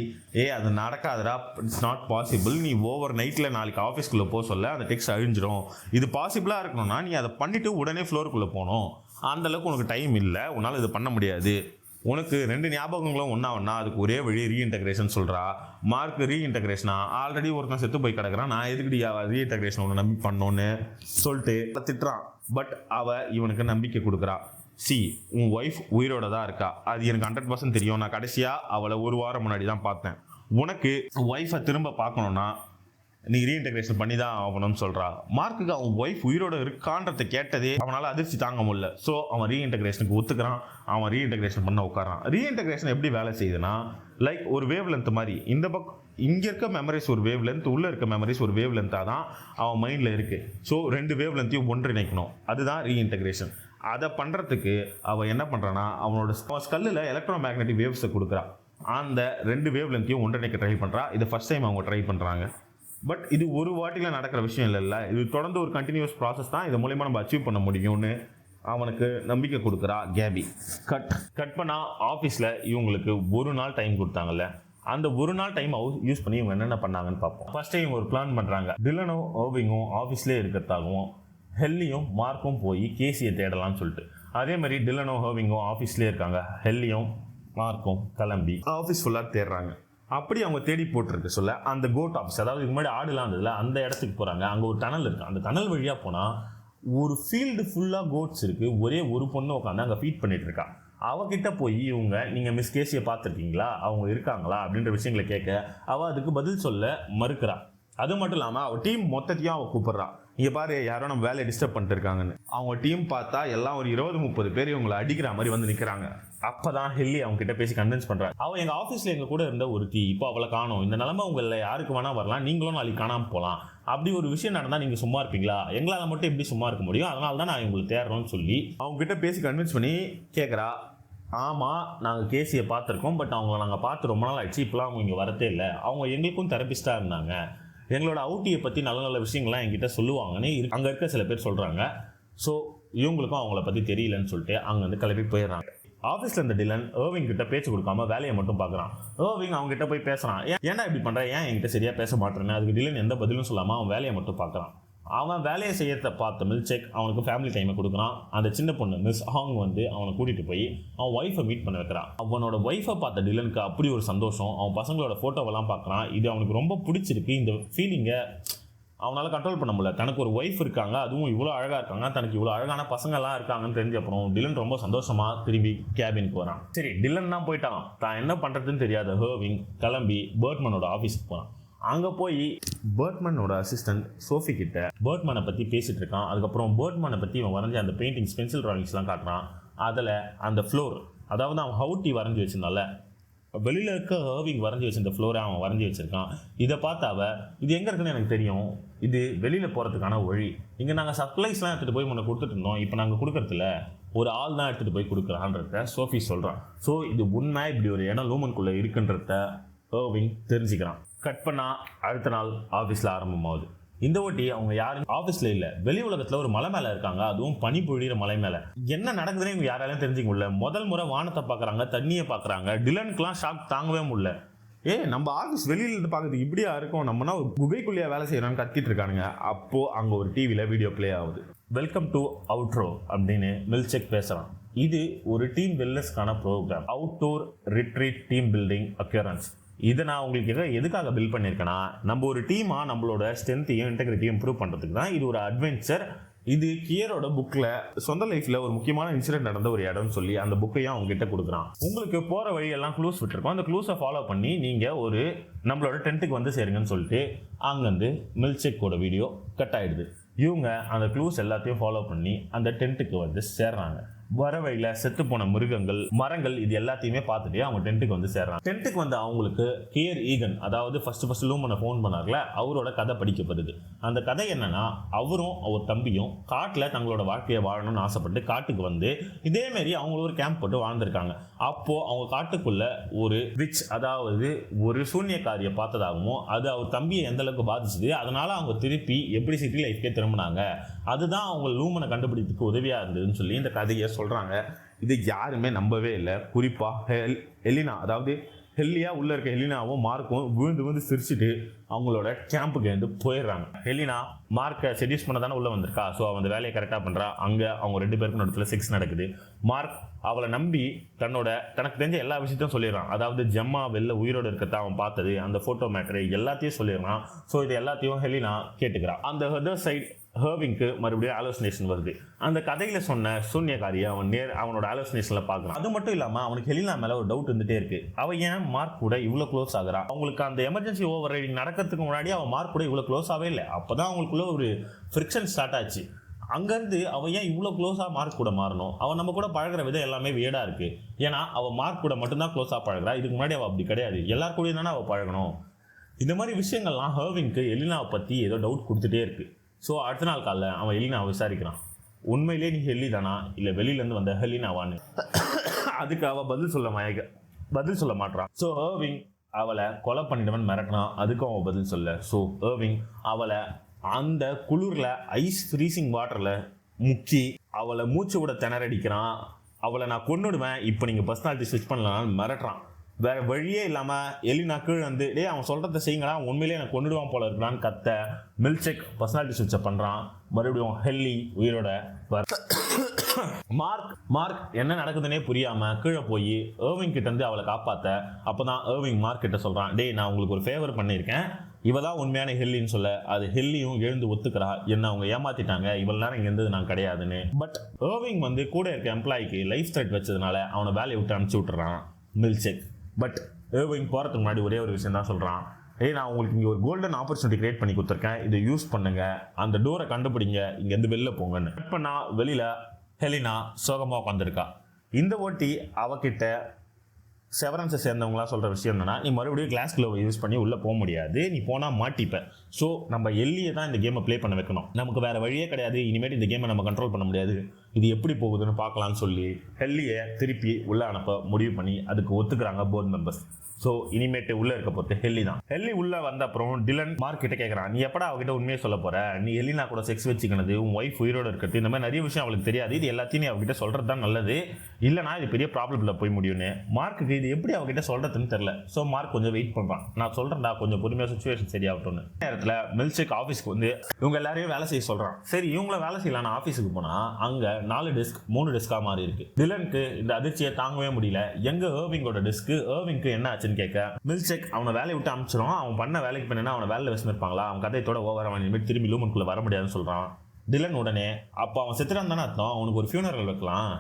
அது நடக்காதடா, இட்ஸ் நாட் பாசிபிள், நீ ஓவர் நைட்டில் நாளைக்கு ஆஃபீஸ்க்குள்ளே போக சொல்ல அந்த டெக்ஸ்ட் அழிஞ்சிடும், இது பாசிபிளாக இருக்கணும்னா நீ அதை பண்ணிவிட்டு உடனே ஃப்ளோருக்குள்ளே போகணும், அந்தளவுக்கு உனக்கு டைம் இல்லை, உன்னால் இது பண்ண முடியாது, உனக்கு 2 ஞாபகங்களும் ஒன்றா அதுக்கு ஒரே வழி ரீஇன்டகிரேஷன் சொல்கிறா. மார்க் ரீஇன்டகிரேஷனா, ஆல்ரெடி ஒருத்தன் செத்து போய் கிடக்குறான், நான் எதுக்கடி ரீஇன்டகிரேஷன் ஒன்று நம்பி பண்ணோன்னு சொல்லிட்டு திட்டுறான். பட் இவனுக்கு நம்பிக்கை கொடுக்குறா. சி உன் ஒய்ஃப் உயிரோட தான் இருக்கா, அது எனக்கு 100% தெரியும். நான் கடைசியாக அவளை ஒரு வாரம் முன்னாடி தான் பார்த்தேன். உனக்கு ஒய்ஃபை திரும்ப பார்க்கணுன்னா நீ ரீஇன்டெகிரேஷன் பண்ணி தான் ஆகணும்னு சொல்கிறா. மார்க்குக்கு அவன் ஒய்ஃப் உயிரோட இருக்கான்றதை கேட்டதே அவனால் அதிர்ச்சி தாங்க முடியல. ஸோ அவன் ரீஇன்டெகிரேஷனுக்கு ஒத்துக்கிறான். அவன் ரீஇன்டெகிரேஷன் பண்ண உட்காரான். ரீஇன்டெகிரேஷன் எப்படி வேலை செய்யுதுன்னா, லைக் ஒரு வேவ் லென்த் மாதிரி. இந்த பக்கம் இங்கே இருக்க மெமரிஸ் ஒரு வேவ் லென்த், உள்ளே இருக்க மெமரிஸ் ஒரு வேவ் லென்த்தாக தான் அவன் மைண்டில் இருக்குது. ஸோ 2 வேவ் லென்த்தையும் ஒன்றிணைக்கணும். அதுதான் ரீஇன்டெகிரேஷன். அதை பண்ணுறதுக்கு அவன் என்ன பண்ணுறான்னா, அவனோட ஸ்கல்லில் எலக்ட்ரோ மேக்னெட்டிக் வேவ்ஸை கொடுக்குறான். அந்த 2 வேவ் லென்த்தையும் ஒன்றிணைக்க ட்ரை பண்ணுறா. இதை ஃபஸ்ட் டைம் அவங்க ட்ரை பண்ணுறாங்க. பட் இது ஒரு வாட்டியில் நடக்கிற விஷயம் இல்லைல்ல, இது தொடர்ந்து ஒரு கண்டினியூஸ் ப்ராசஸ் தான். இது மூலிமா நம்ம அச்சீவ் பண்ண முடியும்னு அவனுக்கு நம்பிக்கை கொடுக்குறா கேபி. கட் பண்ணால் ஆஃபீஸில் இவங்களுக்கு ஒரு நாள் டைம் கொடுத்தாங்கல்ல, அந்த ஒரு நாள் டைம் யூஸ் பண்ணி இவங்க என்னென்ன பண்ணாங்கன்னு பார்ப்போம். ஃபர்ஸ்ட் டைம் ஒரு பிளான் பண்ணுறாங்க. டிலனும் ஓவிங்கும் ஆஃபீஸ்லேயே இருக்கிறதாகவும் ஹெல்லியும் மார்க்கும் போய் கேசியை தேடலாம்னு சொல்லிட்டு. அதே மாதிரி டிலனும் ஹர்விங்கும் ஆஃபீஸ்லேயே இருக்காங்க. ஹெல்லியும் மார்க்கும் கிளம்பி ஆஃபீஸ் ஃபுல்லாக தேடுறாங்க. அப்படி அவங்க தேடி போட்டிருக்கு சொல்ல அந்த கோட் ஆஃபீஸ், அதாவது இதுக்கு முன்னாடி ஆடுலாம் இருந்ததுல அந்த இடத்துக்கு போகிறாங்க. அங்கே ஒரு டனல் இருக்குது. அந்த டனல் வழியாக போனால் ஒரு ஃபீல்டு ஃபுல்லாக கோட்ஸ் இருக்குது. ஒரே ஒரு பொண்ணு உட்காந்து அங்கே ஃபீட் பண்ணிட்டு இருக்கா. அவகிட்ட போய் இவங்க நீங்கள் மிஸ் கேசியை பார்த்துருக்கீங்களா, அவங்க இருக்காங்களா அப்படின்ற விஷயங்களை கேட்க அவள் அதுக்கு பதில் சொல்ல மறுக்கிறா. அது மட்டும் இல்லாமல் அவள் டீம் மொத்தத்தையும் அவள் கூப்பிட்றான். இங்கே பாரு, யாரோ நம்ம வேலையை டிஸ்டர்ப் பண்ணிட்டு இருக்காங்கன்னு. அவங்க டீம் பார்த்தா எல்லாம் ஒரு 20-30 பேர் இவங்களை அடிக்கிற மாதிரி வந்து நிற்கிறாங்க. அப்போ தான் ஹெல்லி அவங்க கிட்ட பேசி கன்வின்ஸ் பண்ணுறாங்க. அவள் எங்கள் ஆஃபீஸில் எங்கள் கூட இருந்த ஒரு இப்போ அவளை காணும். இந்த நிலமை உங்களை யாருக்கு வேணால் வரலாம், நீங்களும் நாளைக்கு காணாமல் போகலாம். அப்படி ஒரு விஷயம் நடந்தால் நீங்கள் சும்மா இருப்பீங்களா? எங்களால் மட்டும் எப்படி சும்மா இருக்க முடியும்? அதனால தான் நான் உங்களுக்கு தேடுறோன்னு சொல்லி அவங்க கிட்ட பேசி கன்வின்ஸ் பண்ணி கேட்குறா. ஆமாம், நாங்கள் கேசியை பார்த்துருக்கோம். பட் அவங்கள நாங்கள் பார்த்து ரொம்ப நாள் ஆயிடுச்சு. இப்போலாம் அவங்க இங்கே வரதே இல்லை. அவங்க எங்களுக்கும் தெரபிஸ்டாக இருந்தாங்க. எங்களோட அவுட்டியை பற்றி நல்ல நல்ல விஷயங்கள்லாம் என்கிட்ட சொல்லுவாங்கன்னு அங்கே இருக்க சில பேர் சொல்கிறாங்க. ஸோ இவங்களுக்கும் அவங்கள பற்றி தெரியலன்னு சொல்லிட்டு அங்கேருந்து கிளம்பி போயிடுறாங்க. ஆஃபீஸில் இருந்த டிலன் ஏர்விங் கிட்ட பேச்சு கொடுக்காம வேலையை மட்டும் பார்க்குறான். ஏர்விங் அவங்க கிட்ட போய் பேசுகிறான். ஏன்டா இப்படி பண்ணுறேன், ஏன் என்கிட்ட சரியாக பேச மாட்டேறேன்னு. அதுக்கு டிலன் எந்த பதிலும் சொல்லாமல் அவன் வேலையை மட்டும் பார்க்குறான். அவன் வேலையை செய்யறத பார்த்த மில்சேக் அவனுக்கு ஃபேமிலி டைமை கொடுக்குறான். அந்த சின்ன பொண்ணு மிஸ் ஹாங் வந்து அவனை கூட்டிகிட்டு போய் அவன் ஒய்ஃபை மீட் பண்ண வைக்கிறான். அவனோட ஒய்ஃபை பார்த்த டிலனுக்கு அப்படி ஒரு சந்தோஷம். அவன் பசங்களோட ஃபோட்டோவெல்லாம் பார்க்குறான். இது அவனுக்கு ரொம்ப பிடிச்சிருக்கு. இந்த ஃபீலிங்கை அவனால் கண்ட்ரோல் பண்ண முடியல. தனக்கு ஒரு ஒய்ஃப் இருக்காங்க, அதுவும் இவ்வளோ அழகாக இருக்காங்க, தனக்கு இவ்வளோ அழகான பசங்கள்லாம் இருக்காங்கன்னு தெரிஞ்ச அப்புறம் டிலன் ரொம்ப சந்தோஷமாக திரும்பி கேபினுக்கு வரான். சரி, டிலன் தான் போயிட்டான். தான் என்ன பண்ணுறதுன்னு தெரியாத ஹர்விங் கிளம்பி பர்ட்மனோட ஆஃபீஸுக்கு போனான். அங்கே போய் பர்ட்மனோட அசிஸ்டன்ட் சோஃபி கிட்ட பர்ட்மனை பற்றி பேசிகிட்டு இருக்கான். அதுக்கப்புறம் பர்ட்மனை பற்றி இவன் வரைஞ்ச அந்த பெயிண்டிங்ஸ், பென்சில் ட்ராயிங்ஸ்லாம் காட்டுறான். அதில் அந்த ஃப்ளோர், அதாவது அவன் ஹவுட்டி வரைஞ்சி வச்சிருந்தால, வெளியில் இருக்க ஹர்விங் வரைஞ்சி வச்சிருந்த ஃப்ளோரை அவன் வரைஞ்சி வச்சிருக்கான். இதை பார்த்தாவ இது எங்கே இருக்குன்னு எனக்கு தெரியும், இது வெளியில் போகிறதுக்கான வழி. இங்கே நாங்கள் சப்ளைஸ்லாம் எடுத்துகிட்டு போய் முன்ன கொடுத்துட்டு இருந்தோம், இப்போ நாங்கள் கொடுக்கறதில்ல, ஒரு ஆள் தான் எடுத்துகிட்டு போய் கொடுக்குறான்றத சோஃபி சொல்கிறான். ஸோ இது உண்மை, இப்படி ஒரு இடம் லூமனுக்குள்ளே இருக்குன்றத ஹர்விங் தெரிஞ்சுக்கிறான். கட் பண்ணால் அடுத்த நாள் ஆஃபீஸில் ஆரம்பமாகுது. இந்த ஓட்டி அவங்க யாரும் ஆஃபீஸில் இல்லை, வெளி உலகத்தில் ஒரு மலை மேலே இருக்காங்க. அதுவும் பனி பொழிகிற மலை மேலே. என்ன நடக்குதுன்னு இவங்க யாராலையும் தெரிஞ்சுக்க முடியல. முதல் முறை வானத்தை பார்க்குறாங்க, தண்ணியை பார்க்குறாங்க. டிலனுக்குலாம் ஷாக் தாங்கவே முடியல. நம்ம ஆஃபீஸ் வெளியில இருந்து பார்க்குறதுக்கு இப்படியா இருக்கும், நம்மனா ஒரு குகைக்குள்ளேயே வேலை செய்யறான்னு கத்திட்டு இருக்கானுங்க. அப்போ அங்கே ஒரு டிவியில் வீடியோ பிளே ஆகுது. வெல்கம் டு அவுட்ரோ அப்படின்னு மில்சேக் பேசுகிறான். இது ஒரு டீம் வெல்னஸ்க்கான program, outdoor retreat team building occurrence. இதை நான் உங்களுக்கு எதுக்காக பில்ட் பண்ணியிருக்கேன்னா, நம்ம ஒரு டீமாக நம்மளோட ஸ்ட்ரென்த்தையும் இன்டெகிரிட்டியும் இம்ப்ரூவ் பண்ணுறதுக்கு தான். இது ஒரு அட்வென்ச்சர். இது கியரோட புக்கில் சொந்த லைஃப்பில் ஒரு முக்கியமான இன்சிடென்ட் நடந்த ஒரு இடம்னு சொல்லி அந்த புக்கையும் அவங்க கிட்ட கொடுக்குறான். உங்களுக்கு போகிற வழியெல்லாம் க்ளூஸ் விட்டுருக்கோம். அந்த க்ளூஸை ஃபாலோ பண்ணி நீங்கள் ஒரு நம்மளோட டென்ட்டுக்கு வந்து சேருங்கன்னு சொல்லிட்டு அங்கேருந்து மில்சேக்கோட வீடியோ கட் ஆகிடுது. இவங்க அந்த க்ளூஸ் எல்லாத்தையும் ஃபாலோ பண்ணி அந்த டென்ட்டுக்கு வந்து சேர்றாங்க. வர வழியில் செத்து போன மிருகங்கள், மரங்கள், இது எல்லாத்தையுமே பார்த்துட்டு அவங்க டென்ட்டுக்கு வந்து சேர்றாங்க. டென்ட்டுக்கு வந்து அவங்களுக்கு கியர் ஈகன், அதாவது ஃபர்ஸ்ட் லூமனை ஃபோன் பண்ணார்ல, அவரோட கதை படிக்கப்படுது. அந்த கதை என்னன்னா, அவரும் அவர் தம்பியும் காட்டில் தங்களோட வாழ்க்கையை வாழணும்னு ஆசைப்பட்டு காட்டுக்கு வந்து இதேமாரி அவங்க ஒரு கேம்ப் போட்டு வாழ்ந்திருக்காங்க. அப்போது அவங்க காட்டுக்குள்ள ஒரு விச், அதாவது ஒரு சூன்யக்காரியை பார்த்ததாகவும் அது அவர் தம்பியை எந்த அளவுக்கு பாதிச்சுது, அதனால அவங்க திருப்பி எப்படி சிட்டி லைஃப்கே திரும்பினாங்க, அதுதான் அவங்க லூமனை கண்டுபிடிக்கிறதுக்கு உதவியாக இருந்ததுன்னு சொல்லி இந்த கதையை சொல்கிறாங்க. இது யாருமே நம்பவே இல்லை. குறிப்பாக ஹெலினா, அதாவது ஹெல்லியா உள்ள இருக்க ஹெலினாவும் மார்க்கும் விழுந்து சிரிச்சுட்டு அவங்களோட கேம்புக்கு வந்து போயிடுறாங்க. ஹெலினா மார்க்கை செடியூஸ் பண்ண தானே உள்ள வந்திருக்கா. ஸோ அவன் அந்த வேலையை கரெக்டாக பண்ணுறா. அங்கே அவங்க 2 பேருக்கும் இடத்துல செக்ஸ் நடக்குது. மார்க் அவளை நம்பி தனக்கு தெரிஞ்ச எல்லா விஷயத்தையும் சொல்லிடுறான். அதாவது ஜெம்மா வெளில உயிரோடு இருக்கிறத அவன் பார்த்தது, அந்த ஃபோட்டோ மேட்ரு எல்லாத்தையும் சொல்லிடுறான். ஸோ இது எல்லாத்தையும் ஹெலினா கேட்டுக்கிறான். அந்த அதர் சைட் ஹர்விங்க்கு மறுபடியும் ஆலோசினேஷன் வருது. அந்த கதையில சொன்ன சூன்யக்காரியை அவனோட ஆலோசினேஷன்ல பார்க்குறான். அது மட்டும் இல்லாமல் அவனுக்கு ஹெலினா மேலே ஒரு டவுட் இருந்துட்டே இருக்கு. அவன் ஏன் மார்க் கூட இவ்வளோ க்ளோஸ் ஆகுறான்? அவங்களுக்கு அந்த எமர்ஜென்சி ஓவர் ரைடிங் நடக்கிறதுக்கு முன்னாடி அவன் மார்க் கூட இவ்வளோ க்ளோஸாகவே இல்லை. அப்போ தான் அவங்களுக்குள்ள ஒரு ஃப்ரிக்ஷன் ஸ்டார்ட் ஆச்சு. அங்கேருந்து அவன் ஏன் இவ்வளோ க்ளோஸாக மார்க் கூட மாறணும்? அவன் நம்ம கூட பழகிற விதம் எல்லாமே வியடாக இருக்குது. ஏன்னா அவள் மார்க் கூட மட்டும்தான் க்ளோஸாக பழகிறா. இதுக்கு முன்னாடி அவள் அப்படி கிடையாது. எல்லார் கூடயும் தானே அவள் பழகணும். இந்த மாதிரி விஷயங்கள்லாம் ஹர்விங்க்கு எலினாவை பற்றி ஏதோ டவுட் கொடுத்துட்டே இருக்குது. ஸோ அடுத்த நாள் காலைல அவன் எலினாவை விசாரிக்கிறான். உண்மையிலே நீ ஹெல்லி தானா இல்லை வெளியிலேருந்து வந்த ஹெலினாவான்னு. அதுக்கு அவள் பதில் சொல்ல மாட்டான். ஸோ ஹர்விங் அவளை கொலை பண்ணிடுவன் மிரட்டினான். அதுக்கும் அவள் பதில் சொல்ல. ஸோ ஹர்விங் அவளை அந்த குளிரில் ஐஸ் ஃப்ரீசிங் வாட்டரில் முக்கி அவளை மூச்சு விட திணறடிக்கிறான். அவளை நான் கொன்னுடுவேன், இப்போ நீங்கள் பர்சனாலிட்டி ஸ்விட்ச் பண்ணலான்னு மிரட்டுறான். வேற வழியே இல்லாமல் எலினா கீழே வந்து அவன் சொல்கிறத செய்யுங்களா, உண்மையிலேயே எனக்கு கொண்டுடுவான் போல இருக்கிறான்னு கத்த மில்செக் பர்சனாலிட்டி ஸ்விட்சை பண்ணுறான். மறுபடியும் ஹெல்லி உயிரோட மார்க் என்ன நடக்குதுன்னே புரியாம கீழே போய் ஏர்விங் கிட்ட இருந்து அவளை காப்பாத்த. அப்பதான் ஏர்விங் மார்க் கிட்ட சொல்றான், டேய் நான் உங்களுக்கு ஒரு ஃபேவர் பண்ணியிருக்கேன், இவதான் உண்மையான ஹெல்லின்னு சொல்ல. அது ஹெல்லியும் எழுந்து ஒத்துக்கிறா, என்ன அவங்க ஏமாத்திட்டாங்க, இவ்வளவு நேரம் இங்க இருந்தது நான் கிடையாதுன்னு. பட் ஏர்விங் வந்து கூட இருக்க எம்ப்ளாய்க்கு லைஃப் த்ரெட் வச்சதுனால அவனை வேலையை விட்டு அனுப்பிச்சு விட்டுறான் மில்செக். பட் ஏர்விங் போறதுக்கு முன்னாடி ஒரே ஒரு விஷயம் தான் சொல்றான், நான் உங்களுக்கு இங்கே ஒரு கோல்டன் ஆப்பர்ச்சுனிட்டி கிரியேட் பண்ணி கொடுத்துருக்கேன், இதை யூஸ் பண்ணுங்க, அந்த டோரை கண்டுபிடிங்க, இங்கேருந்து வெளில போங்கன்னு. இப்போ நான் வெளியில ஹெலினா சோகமாக உட்காந்துருக்கா. இந்த ஓட்டி அவகிட்ட செவரன்ஸை சேர்ந்தவங்களாம் சொல்கிற விஷயம் என்னன்னா, நீ மறுபடியும் கிளாஸ் க்ளோவை யூஸ் பண்ணி உள்ளே போக முடியாது, நீ போனால் மாட்டிப்ப. ஸோ நம்ம எல்லியை தான் இந்த கேமை ப்ளே பண்ண வைக்கணும், நமக்கு வேறு வழியே கிடையாது, இனிமேட்டு இந்த கேமை நம்ம கண்ட்ரோல் பண்ண முடியாது, இது எப்படி போகுதுன்னு பார்க்கலான்னு சொல்லி ஹெல்லியை திருப்பி உள்ளே அனுப்ப முடிவு பண்ணி அதுக்கு ஒத்துக்கிறாங்க போர்டு மெம்பர்ஸ். ஸோ இனிமேட்டு உள்ளே இருக்க போகிறது ஹெல்லி தான். ஹெல்லி உள்ளே வந்த அப்புறம் டிலன் மார்க் கிட்ட கேட்குறான், நீ எப்படா அவகிட்ட உண்மையை சொல்ல போற, நீ ஹெல்லினா கூட செக்ஸ் வச்சுக்கிறது, உன் ஒய்ஃப் உயிரோடு இருக்கிறது, இந்த மாதிரி நிறைய விஷயம் அவளுக்கு தெரியாது, இது எல்லாத்தையும் நீ அவகிட்ட சொல்கிறது தான் நல்லது, இல்லைனா இது பெரிய ப்ராப்ளமில் போய் முடியும்னு. மார்க்குக்கு இது எப்படி அவகிட்ட சொல்கிறதுன்னு தெரில. ஸோ மார்க் கொஞ்சம் வெயிட் பண்ணுறான், நான் சொல்கிறேன்டா கொஞ்சம் பொறுமையாக சுச்சுவேஷன் சரியாகட்டும்னு. நேரத்தில் மில்செக் ஆஃபீஸ்க்கு வந்து இவங்க எல்லாரையும் வேலை செய்ய சொல்கிறான். சரி இவங்கள வேலை செய்யலான்னு ஆஃபீஸுக்கு போனால் அங்கே 4 டெஸ்க் 3 டெஸ்க்காக மாறி இருக்கு. டிலனுக்கு இந்த அதிர்ச்சியை தாங்கவே முடியல. எங்கே ஏர்விங்கோட டெஸ்க்கு, ஏர்விங்க்கு என்ன ஆச்சு கேட்க மில்செக் அவனை வேலையை விட்டு அனுப்பிச்சிடும். அவன் பண்ண வேலைக்கு பண்ணா அவனை வேலை வச்சுருப்பாங்களா, அவன் கதையத்தோட ஓவர் அவன் திரும்பி லூமனுக்குள்ள வர முடியாதுன்னு சொல்றான். டிலன் உடனே அப்போ அவன் செத்துறான் தானே அர்த்தம், அவனுக்கு ஒரு ஃபியூனரல் வைக்கலாம்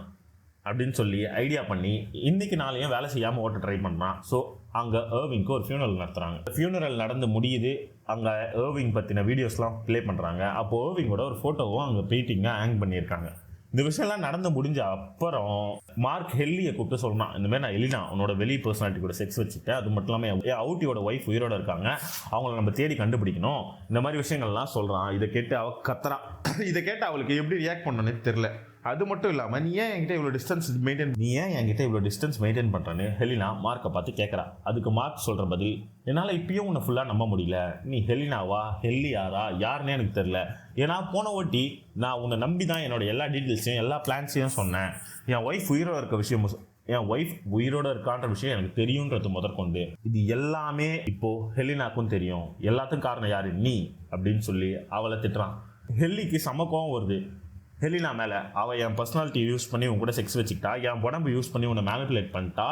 அப்படின்னு சொல்லி ஐடியா பண்ணி இன்னைக்கு நாளையும் வேலை செய்யாமல் ஓட்ட ட்ரை பண்ணான். ஸோ அங்கே ஏர்விங்க்கு ஒரு ஃபியூனரல் நடத்துகிறாங்க. ஃபியூனரல் நடந்து முடியுது. அங்கே ஏர்விங் பற்றின வீடியோஸ்லாம் ப்ளே பண்ணுறாங்க. அப்போ ஏர்விங்கோட ஒரு ஃபோட்டோவும் அங்கே பெயிண்டிங்காக ஹேங் பண்ணியிருக்காங்க. இந்த விஷயம்லாம் நடந்து முடிஞ்ச அப்புறம் மார்க் ஹெல்லியை கூப்பிட்டு சொல்றான், இந்த மாதிரி நான் எலினா உன்னோட வெளி பர்சனாலிட்டி கூட செக்ஸ் வச்சுட்டேன், அது மட்டும் இல்லாமல் அவுட்டியோட ஒய்ஃப் உயிரோட இருக்காங்க, அவங்கள நம்ம தேடி கண்டுபிடிக்கணும், இந்த மாதிரி விஷயங்கள்லாம் சொல்றான். இதை கேட்டு அவ கத்துறான். இதை கேட்டு அவளுக்கு எப்படி ரியாக்ட் பண்ணணும்னு தெரியல. அது மட்டும் இல்லாமல் நீ ஏன் என்கிட்ட இவ்வளோ டிஸ்டன்ஸ் மெயின்டைன் பண்ணுறேன்னு ஹெலினா மார்க்கை பார்த்து கேட்குறா. அதுக்கு மார்க் சொல்கிற பதில், என்னால் இப்பயும் உன்னை ஃபுல்லாக நம்ப முடியல, நீ ஹெலினாவா ஹெல்லியாரா யாருன்னே எனக்கு தெரில, ஏன்னா போன ஓட்டி நான் உன்னை நம்பி தான் என்னோட எல்லா டீட்டெயில்ஸையும் எல்லா பிளான்ஸையும் சொன்னேன், என் ஒய்ஃப் உயிரோட இருக்க விஷயம் உயிரோட இருக்கான்ற விஷயம் எனக்கு தெரியுன்றது முதற்கொண்டு இது எல்லாமே இப்போ ஹெலினாக்கும் தெரியும், எல்லாத்துக்கும் காரணம் யாரு நீ அப்படின்னு சொல்லி அவளை திட்டுறான். ஹெல்லிக்கு செம கோவம் வருது ஹெலினா மேலே. அவள் என் பர்சனாலிட்டி யூஸ் பண்ணி உன் கூட செக்ஸ் வச்சுக்கிட்டா, என் உடம்பு யூஸ் பண்ணி உன்னை மேனிப்புலேட் பண்ணிட்டா,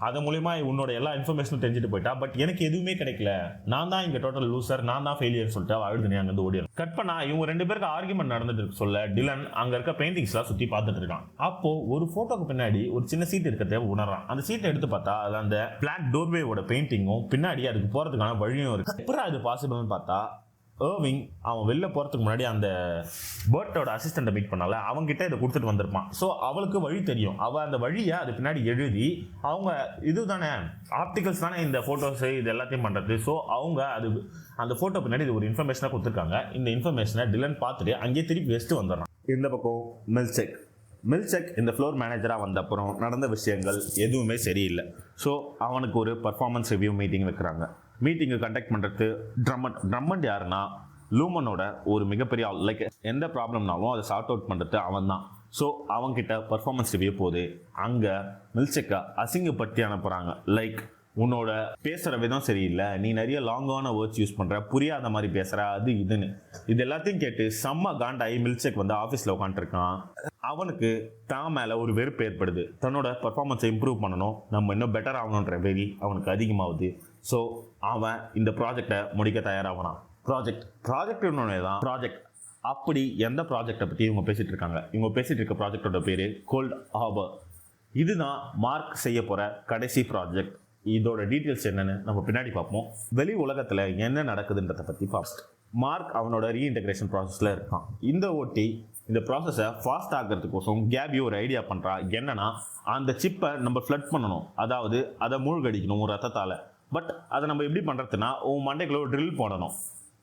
அது மூலிமா உன்னோட எல்லா இன்ஃபர்மேஷனும் தெரிஞ்சுட்டு போயிட்டா, பட் எனக்கு எதுவுமே கிடைக்கல, நான் தான் இங்கே டோட்டல் லூசர், நான் தான் ஃபெயிலியர் சொல்லிட்டு அவள் அழுதுனே அங்கேருந்து ஓடிடும். கட் பண்ணா இவங்க 2 பேருக்கு ஆர்குமெண்ட் நடந்துட்டு இருக்கு சொல்ல டிலன் அங்கே இருக்க பெயிண்டிங்ஸ்லாம் சுற்றி பார்த்துட்டு இருக்கான். அப்போ ஒரு ஃபோட்டோக்கு பின்னாடி ஒரு சின்ன சீட் இருக்கிறத உணர்றான். அந்த சீட்டை எடுத்து பார்த்தா அது அந்த பிளாக் டோர்வேவோட பெயிண்டிங்கும் பின்னாடி அதுக்கு போகிறதுக்கான வழியும் இருக்கு. எப்படி அது பாசிபிள்னு பார்த்தா ஏர்விங் அவன் வெளில போகிறதுக்கு முன்னாடி அந்த பேர்ட்டோட அசிஸ்டண்ட்டை மீட் பண்ணால அவங்ககிட்ட இதை கொடுத்துட்டு வந்திருப்பான். ஸோ அவளுக்கு வழி தெரியும். அவள் அந்த வழியை அது பின்னாடி எழுதி அவங்க இது தானே ஆப்டிகல்ஸ் தானே இந்த ஃபோட்டோஸு இது எல்லாத்தையும் பண்ணுறது. ஸோ அவங்க அது அந்த ஃபோட்டோ பின்னாடி இது ஒரு இன்ஃபர்மேஷனாக கொடுத்துருக்காங்க. இந்த இன்ஃபர்மேஷனை டிலன் பார்த்துட்டு அங்கேயே திருப்பி வெஸ்ட்டு வந்துடுறான். இந்த பக்கம் மில்செக் இந்த ஃப்ளோர் மேனேஜராக வந்த அப்புறம் நடந்த விஷயங்கள் எதுவுமே சரியில்லை. ஸோ அவனுக்கு ஒரு பர்ஃபார்மன்ஸ் ரிவ்யூ மீட்டிங் வைக்கிறாங்க. மீட்டிங்கை கண்டக்ட் பண்ணுறது ட்ரம்மண்ட் யாருன்னா லூமனோட ஒரு மிகப்பெரிய ஆள். லைக் எந்த ப்ராப்ளம்னாலும் அதை சார்ட் அவுட் பண்ணுறது அவன் தான். ஸோ அவன்கிட்ட பர்ஃபார்மன்ஸ் ரிவ்யூ போகுது. அங்கே மில்செக்கை அசிங்கப்படுத்தி அனுப்புகிறாங்க. லைக் உன்னோட பேசுகிற விதம் சரியில்லை, நீ நிறைய லாங்கான வேர்ட்ஸ் யூஸ் பண்ணுற, புரியாத மாதிரி பேசுகிற, அது இதுன்னு இது எல்லாத்தையும் கேட்டு செம்ம காண்டாகி மில்செக் வந்து ஆஃபீஸில் உட்காந்துருக்கான். அவனுக்கு தான் மேலே ஒரு வெறுப்பு ஏற்படுது. தன்னோட பர்ஃபார்மன்ஸை இம்ப்ரூவ் பண்ணணும், நம்ம இன்னும் பெட்டர் ஆகணுன்ற வெறி அவனுக்கு அதிகமாகுது. ஸோ அவன் இந்த ப்ராஜெக்டை முடிக்க தயாராகணும். ப்ராஜெக்ட் அப்படி எந்த ப்ராஜெக்டை பற்றி இவங்க பேசிகிட்டு இருக்காங்க? இவங்க பேசிகிட்டு இருக்க ப்ராஜெக்டோட பேர் கோல்ட் ஹார்பர். இதுதான் மார்க் செய்ய போகிற கடைசி ப்ராஜெக்ட். இதோட டீட்டெயில்ஸ் என்னன்னு நம்ம பின்னாடி பார்ப்போம். வெளி உலகத்தில் என்ன நடக்குதுன்றதை பற்றி ஃபர்ஸ்ட். மார்க் அவனோட ரீஇன்டகிரேஷன் ப்ராசஸில் இருக்கான். இந்த ப்ராசஸை ஃபாஸ்ட் ஆகிறதுக்கோசம் கேபி ஒரு ஐடியா பண்ணுறா. என்னன்னா, அந்த சிப்பை நம்ம ஃப்ளட் பண்ணணும், அதாவது அதை மூழ்கடிக்கணும் ஒரு ரத்தத்தால். பட் அதை நம்ம எப்படி பண்ணுறதுன்னா, உன் மண்டைக்குள்ள ஒரு ட்ரில் போடணும்.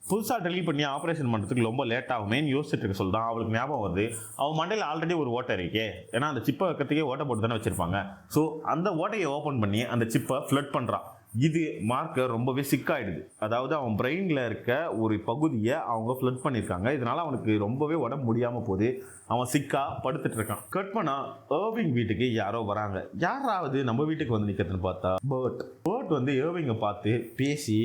புதுசாக ட்ரில் பண்ணி ஆப்ரேஷன் பண்ணுறதுக்கு ரொம்ப லேட் ஆகுமேன்னு யோசிச்சுட்டு இருக்க சொல்லிதான் அவளுக்கு ஞாபகம் வருது, அவன் மண்டையில் ஆல்ரெடி ஒரு ஓட்டை இருக்கே. ஏன்னா அந்த சிப்பை வைக்கிறதுக்கே ஓட்டை போட்டு தானே வச்சுருப்பாங்க. ஸோ அந்த ஓட்டையை ஓப்பன் பண்ணி அந்த சிப்பை ஃப்ளட் பண்ணுறான். இது மார்க்க ரொம்பவே சிக்காயிடுது. அதாவது அவன் பிரெயினில் இருக்க ஒரு பகுதியை அவங்க ஃப்ளட் பண்ணியிருக்காங்க. இதனால் அவனுக்கு ரொம்பவே உடம்பு முடியாமல் போகுது. அவன் சிக்கா படுத்துட்டு இருக்கான். கட் பண்ணா ஏர்விங் வீட்டுக்கு யாரோ வராங்க. யாராவது நம்ம வீட்டுக்கு வந்து நிற்கிறதுன்னு பார்த்தா பேர்ட் வந்து ஏர்விங்கை பார்த்து பேசி,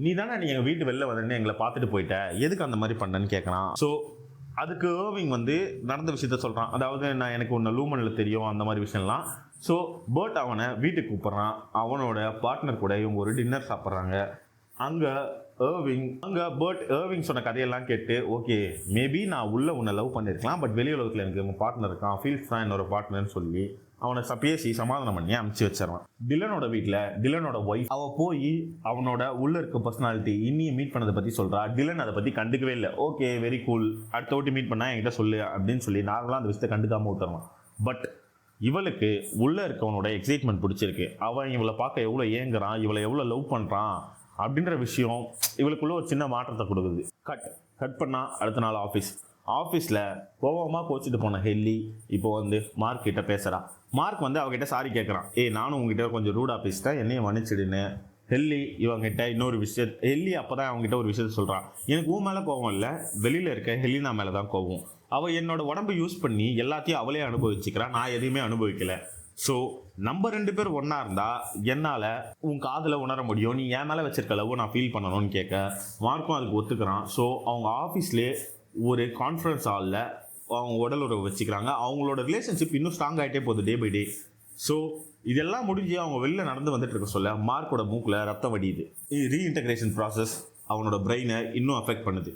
நீ எங்கள் வீட்டு வெளில வந்து எங்களை பார்த்துட்டு போயிட்ட, எதுக்கு அந்த மாதிரி பண்ணேன்னு கேட்குறான். ஸோ அதுக்கு ஏர்விங் வந்து நடந்த விஷயத்த சொல்கிறான். அதாவது எனக்கு ஒன்று லூமனில் தெரியும் அந்த மாதிரி விஷயம்லாம். ஸோ பேர்ட் அவனை வீட்டுக்கு கூப்பிட்றான். அவனோட பார்ட்னர் கூட இவங்க ஒரு டின்னர் சாப்பிட்றாங்க. அங்கே பேர்ட் ஏர்விங் சொன்ன கதையெல்லாம் கேட்டு, ஓகே மேபி நான் உன்னை லவ் பண்ணியிருக்கலாம், பட் வெளி உலகத்தில் எனக்கு உங்கள் பார்ட்னர் இருக்கான், ஃபீல்ஸ் தான் என்னோட பார்ட்னர்னு சொல்லி அவனை பேசி சமாதானம் பண்ணி அனுப்பிச்சு வச்சிடறான். டிலனோட வீட்டில் டிலனோட ஒய்ஃப் அவள் போய் அவனோட உள்ள இருக்க பர்சனாலிட்டி இன்னியை மீட் பண்ணதை பற்றி சொல்கிறா. டிலன் அதை பற்றி கண்டுக்கவே இல்லை. ஓகே வெரி கூல், அடுத்த ஓட்டி மீட் பண்ணால் என்கிட்ட சொல்லு அப்படின்னு சொல்லி நார்மலாக அந்த விஷயத்தை கண்டுக்காமல் விட்டுறான். பட் இவளுக்கு உள்ளே இருக்கவனோட எக்ஸைட்மெண்ட் பிடிச்சிருக்கு. அவன் இவளை பார்க்க எவ்வளோ ஏங்குறான், இவளை எவ்வளோ லவ் பண்ணுறான் அப்படின்ற விஷயம் இவளுக்குள்ள ஒரு சின்ன மாற்றத்தை கொடுக்குது. கட் பண்ணால் அடுத்த நாள் ஆஃபீஸில் கோவமாக கோச்சிட்டு போன ஹெல்லி இப்போ வந்து மார்க் கிட்ட பேசுகிறான். மார்க் வந்து அவகிட்ட சாரி கேட்குறான். நானும் உங்ககிட்ட கொஞ்சம் ரூடாக பேசிட்டேன், என்னையும் மன்னிச்சிடுன்னு. ஹெல்லி இவங்ககிட்ட இன்னொரு விஷயம், ஹெல்லி அப்போ தான் அவங்ககிட்ட ஒரு விஷயத்த சொல்கிறான். எனக்கு உன் மேலே கோவம் இல்லை, வெளியில் இருக்க ஹெலினா மேலே தான் கோவம். அவள் என்னோட உடம்பை யூஸ் பண்ணி எல்லாத்தையும் அவளே அனுபவிச்சுக்கிறான், நான் எதையுமே அனுபவிக்கலை. ஸோ நம்ம 2 பேர் ஒன்றா இருந்தால் என்னால் உன் காதில் உணர முடியும், நீ என் மேலே வச்சிருக்க லவ் நான் ஃபீல் பண்ணணும்னு கேட்க மார்க்கும் அதுக்கு ஒத்துக்கிறான். ஸோ அவங்க ஆஃபீஸ்லேயே ஒரு கான்ஃபரன்ஸ் ஹாலில் அவங்க உடல் உறவு வச்சுக்கிறாங்க. அவங்களோட ரிலேஷன்ஷிப் இன்னும் ஸ்ட்ராங் ஆகிட்டே போகுது டே பை டே. ஸோ இதெல்லாம் முடிஞ்சு அவங்க வெளில நடந்து வந்துட்டு இருக்க சொல்ல மார்க்கோட மூக்கில் ரத்தம் வடியுது. ரீஇன்டகிரேஷன் ப்ராசஸ் அவனோட பிரெயினை இன்னும் அஃபெக்ட் பண்ணுது.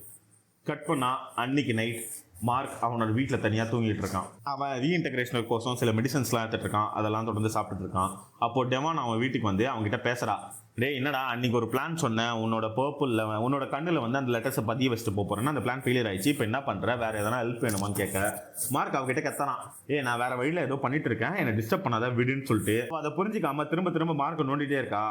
கட் பண்ணால் அன்னைக்கு நைட் மார்க் அவனோட வீட்டில் தனியாக தூங்கிட்டு இருக்கான். அவன் ரீஇன்டகிரேஷனுக்கு கோசம் சில மெடிசன்ஸ்லாம் எடுத்துகிட்டு இருக்கான். அதெல்லாம் தொடர்ந்து சாப்பிட்டுட்டு இருக்கான். அப்போது டெவான் அவன் வீட்டுக்கு வந்து அவங்ககிட்ட பேசுகிறா. என்னடா அன்றைக்கி ஒரு பிளான் சொன்னேன், உன்னோட பர்பிளில் உன்னோட கண்ணில் வந்து அந்த லெட்டர்ஸை பதிய வச்சுட்டு போகிறேன்னா அந்த பிளான் ஃபெயிலியர் ஆயிடுச்சு, இப்போ என்ன பண்ணுற, வேறு எதனா ஹெல்ப் வேணுமான்னு கேட்க மார்க் அவங்ககிட்ட கத்தறான். நான் வேறு வழியில் ஏதோ பண்ணிட்டு இருக்கேன், என்னை டிஸ்டர்ப் பண்ணாத விடுன்னு சொல்லிட்டு அதை புரிஞ்சிக்காம திரும்ப மார்க்கை நோண்டிகிட்டே இருக்கா.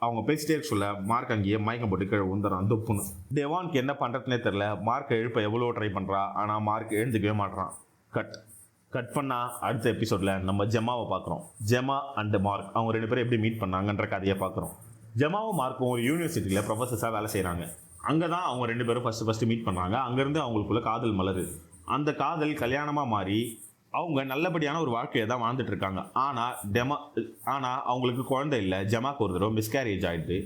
அவங்க பேசிட்டே இருக்க சொல்ல மார்க் அங்கேயே மயக்கம் போட்டு கீழே உந்துறான் துப்புன்னு. டெவானுக்கு என்ன பண்ணுறதுனே தெரில. மார்க்கை எழுப்ப எவ்வளோ ட்ரை பண்ணுறா, ஆனால் மார்க் எழுந்துக்கவே மாட்டான். கட் பண்ணால் அடுத்த எபிசோடில் நம்ம ஜெமாவை பார்க்குறோம். ஜெமா அண்ட் மார்க் அவங்க 2 பேரும் எப்படி மீட் பண்ணாங்கன்ற கதையை பார்க்குறோம். ஜெமாவும் மார்க்கும் ஒரு யூனிவர்சிட்டியில் ப்ரொஃபஸர்ஸாக வேலை செய்கிறாங்க. அங்கே தான் அவங்க 2 பேரும் ஃபஸ்ட்டு மீட் பண்ணாங்க. அங்கேருந்து அவங்களுக்குள்ள காதல் மலருது. அந்த காதல் கல்யாணமாக மாறி அவங்க நல்லபடியான ஒரு வாழ்க்கையை தான் வாழ்ந்துட்டு இருக்காங்க. ஆனால் அவங்களுக்கு குழந்தை இல்லை. ஜெமாக்கு ஒரு தடவை மிஸ்கேரேஜ் ஆகிடுது.